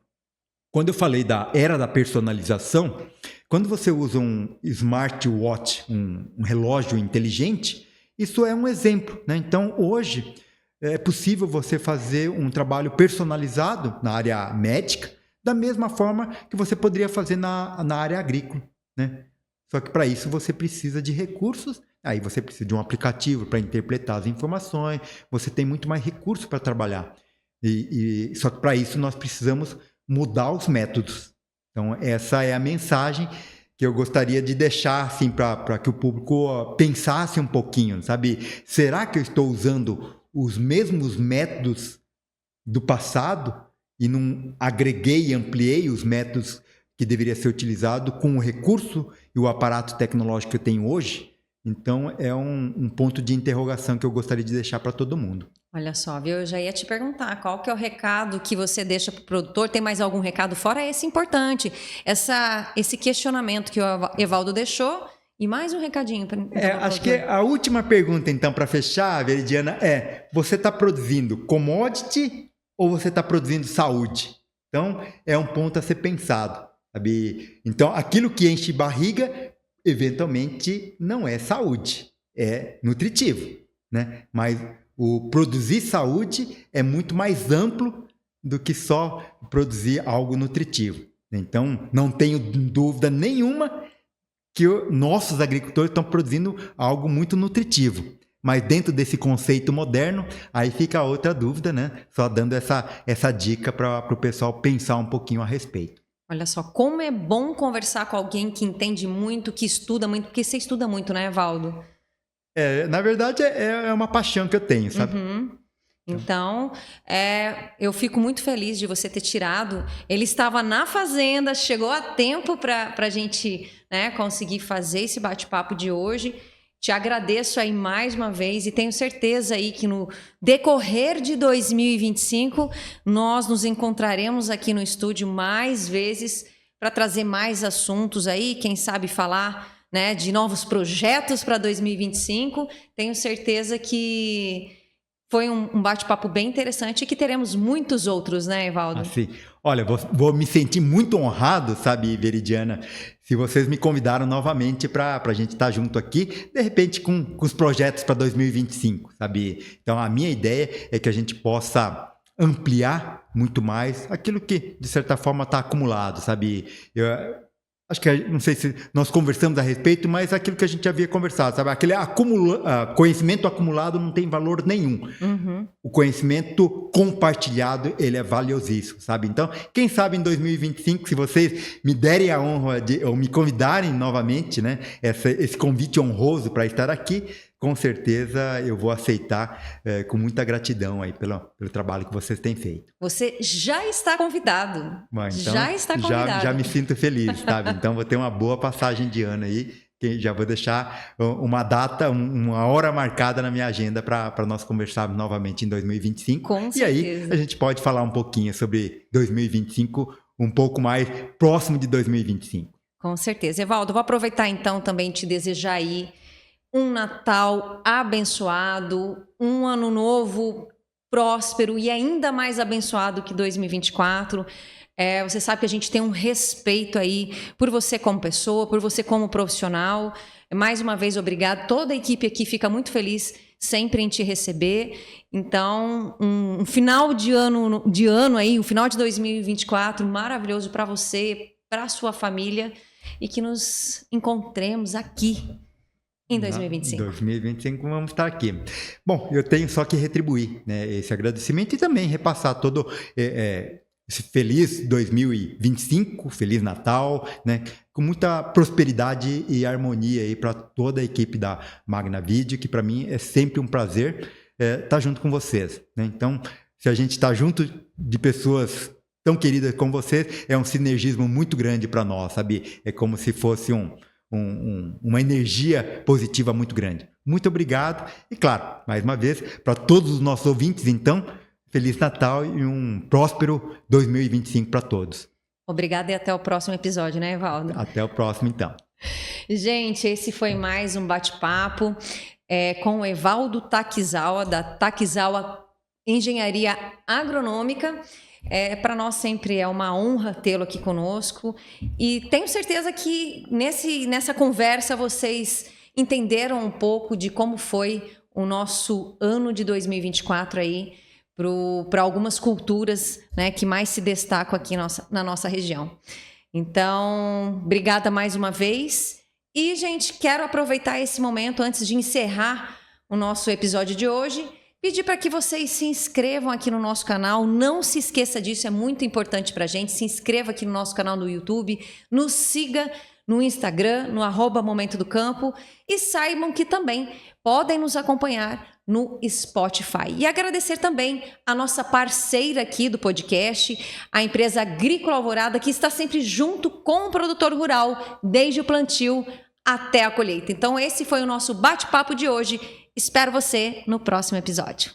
quando eu falei da era da personalização, quando você usa um smartwatch, um relógio inteligente, isso é um exemplo, né? Então, hoje, é possível você fazer um trabalho personalizado na área médica, da mesma forma que você poderia fazer na área agrícola, né? Só que para isso você precisa de recursos, aí você precisa de um aplicativo para interpretar as informações, você tem muito mais recursos para trabalhar. Só que para isso nós precisamos mudar os métodos. Então, essa é a mensagem que eu gostaria de deixar assim, para que o público pensasse um pouquinho, sabe? Será que eu estou usando os mesmos métodos do passado e não agreguei e ampliei os métodos que deveria ser utilizado com o recurso e o aparato tecnológico que eu tenho hoje? Então, é um ponto de interrogação que eu gostaria de deixar para todo mundo. Olha só, viu? Eu já ia te perguntar qual que é o recado que você deixa para o produtor. Tem mais algum recado fora esse importante? Esse questionamento que o Evaldo deixou e mais um recadinho. Acho que a última pergunta, então, para fechar, Veridiana, você está produzindo commodity ou você está produzindo saúde? Então, é um ponto a ser pensado, sabe? Então, aquilo que enche barriga, eventualmente, não é saúde, é nutritivo, né? Mas o produzir saúde é muito mais amplo do que só produzir algo nutritivo. Então, não tenho dúvida nenhuma que nossos agricultores estão produzindo algo muito nutritivo. Mas dentro desse conceito moderno, aí fica outra dúvida, né? Só dando essa dica para o pessoal pensar um pouquinho a respeito. Olha só, como é bom conversar com alguém que entende muito, que estuda muito, porque você estuda muito, né, Evaldo? Na verdade, é uma paixão que eu tenho, sabe? Então, eu fico muito feliz de você ter tirado. Ele estava na fazenda, chegou a tempo para a gente, né, conseguir fazer esse bate-papo de hoje. Te agradeço aí mais uma vez e tenho certeza aí que no decorrer de 2025 nós nos encontraremos aqui no estúdio mais vezes para trazer mais assuntos aí, quem sabe falar, né, de novos projetos para 2025. Tenho certeza que foi um bate-papo bem interessante e que teremos muitos outros, né, Evaldo? Assim, olha, vou me sentir muito honrado, sabe, Veridiana, se vocês me convidaram novamente para a gente estar junto aqui, de repente com os projetos para 2025, sabe? Então, a minha ideia é que a gente possa ampliar muito mais aquilo que, de certa forma, está acumulado, sabe? Acho que, não sei se nós conversamos a respeito, mas aquilo que a gente havia conversado, sabe? Aquele conhecimento acumulado não tem valor nenhum. Uhum. O conhecimento compartilhado, ele é valiosíssimo, sabe? Então, quem sabe em 2025, se vocês me derem a honra ou me convidarem novamente, né? Esse convite honroso para estar aqui, com certeza eu vou aceitar com muita gratidão aí pelo trabalho que vocês têm feito. Você já está convidado. Mas, então, já está convidado. Já me sinto feliz, sabe? Então vou ter uma boa passagem de ano aí, que já vou deixar uma data, uma hora marcada na minha agenda para nós conversarmos novamente em 2025. Com certeza. E aí a gente pode falar um pouquinho sobre 2025, um pouco mais próximo de 2025. Com certeza. Evaldo, vou aproveitar então também te desejar aí um Natal abençoado, um ano novo próspero e ainda mais abençoado que 2024. Você sabe que a gente tem um respeito aí por você como pessoa, por você como profissional. Mais uma vez, obrigado. Toda a equipe aqui fica muito feliz sempre em te receber. Então, um final de ano aí, o final de 2024 maravilhoso para você, para a sua família e que nos encontremos aqui em 2025. Em 2025 vamos estar aqui. Bom, eu tenho só que retribuir, né, esse agradecimento e também repassar todo esse feliz 2025, Feliz Natal, né, com muita prosperidade e harmonia aí para toda a equipe da Magna Video, que para mim é sempre um prazer estar junto com vocês, né? Então, se a gente está junto de pessoas tão queridas como vocês, é um sinergismo muito grande para nós, sabe? É como se fosse uma energia positiva muito grande. Muito obrigado. E claro, mais uma vez, para todos os nossos ouvintes, então, Feliz Natal e um próspero 2025 para todos. Obrigada e até o próximo episódio, né, Evaldo? Até o próximo, então. Gente, esse foi mais um bate-papo com o Evaldo Takizawa, da Takizawa Engenharia Agronômica. Para nós sempre é uma honra tê-lo aqui conosco e tenho certeza que nessa conversa vocês entenderam um pouco de como foi o nosso ano de 2024 aí para algumas culturas, né, que mais se destacam aqui na nossa região. Então, obrigada mais uma vez e, gente, quero aproveitar esse momento antes de encerrar o nosso episódio de hoje. Pedir para que vocês se inscrevam aqui no nosso canal, não se esqueça disso, é muito importante para a gente. Se inscreva aqui no nosso canal no YouTube, nos siga no Instagram, no @Momento do Campo e saibam que também podem nos acompanhar no Spotify. E agradecer também a nossa parceira aqui do podcast, a empresa Agrícola Alvorada, que está sempre junto com o produtor rural, desde o plantio até a colheita. Então esse foi o nosso bate-papo de hoje. Espero você no próximo episódio.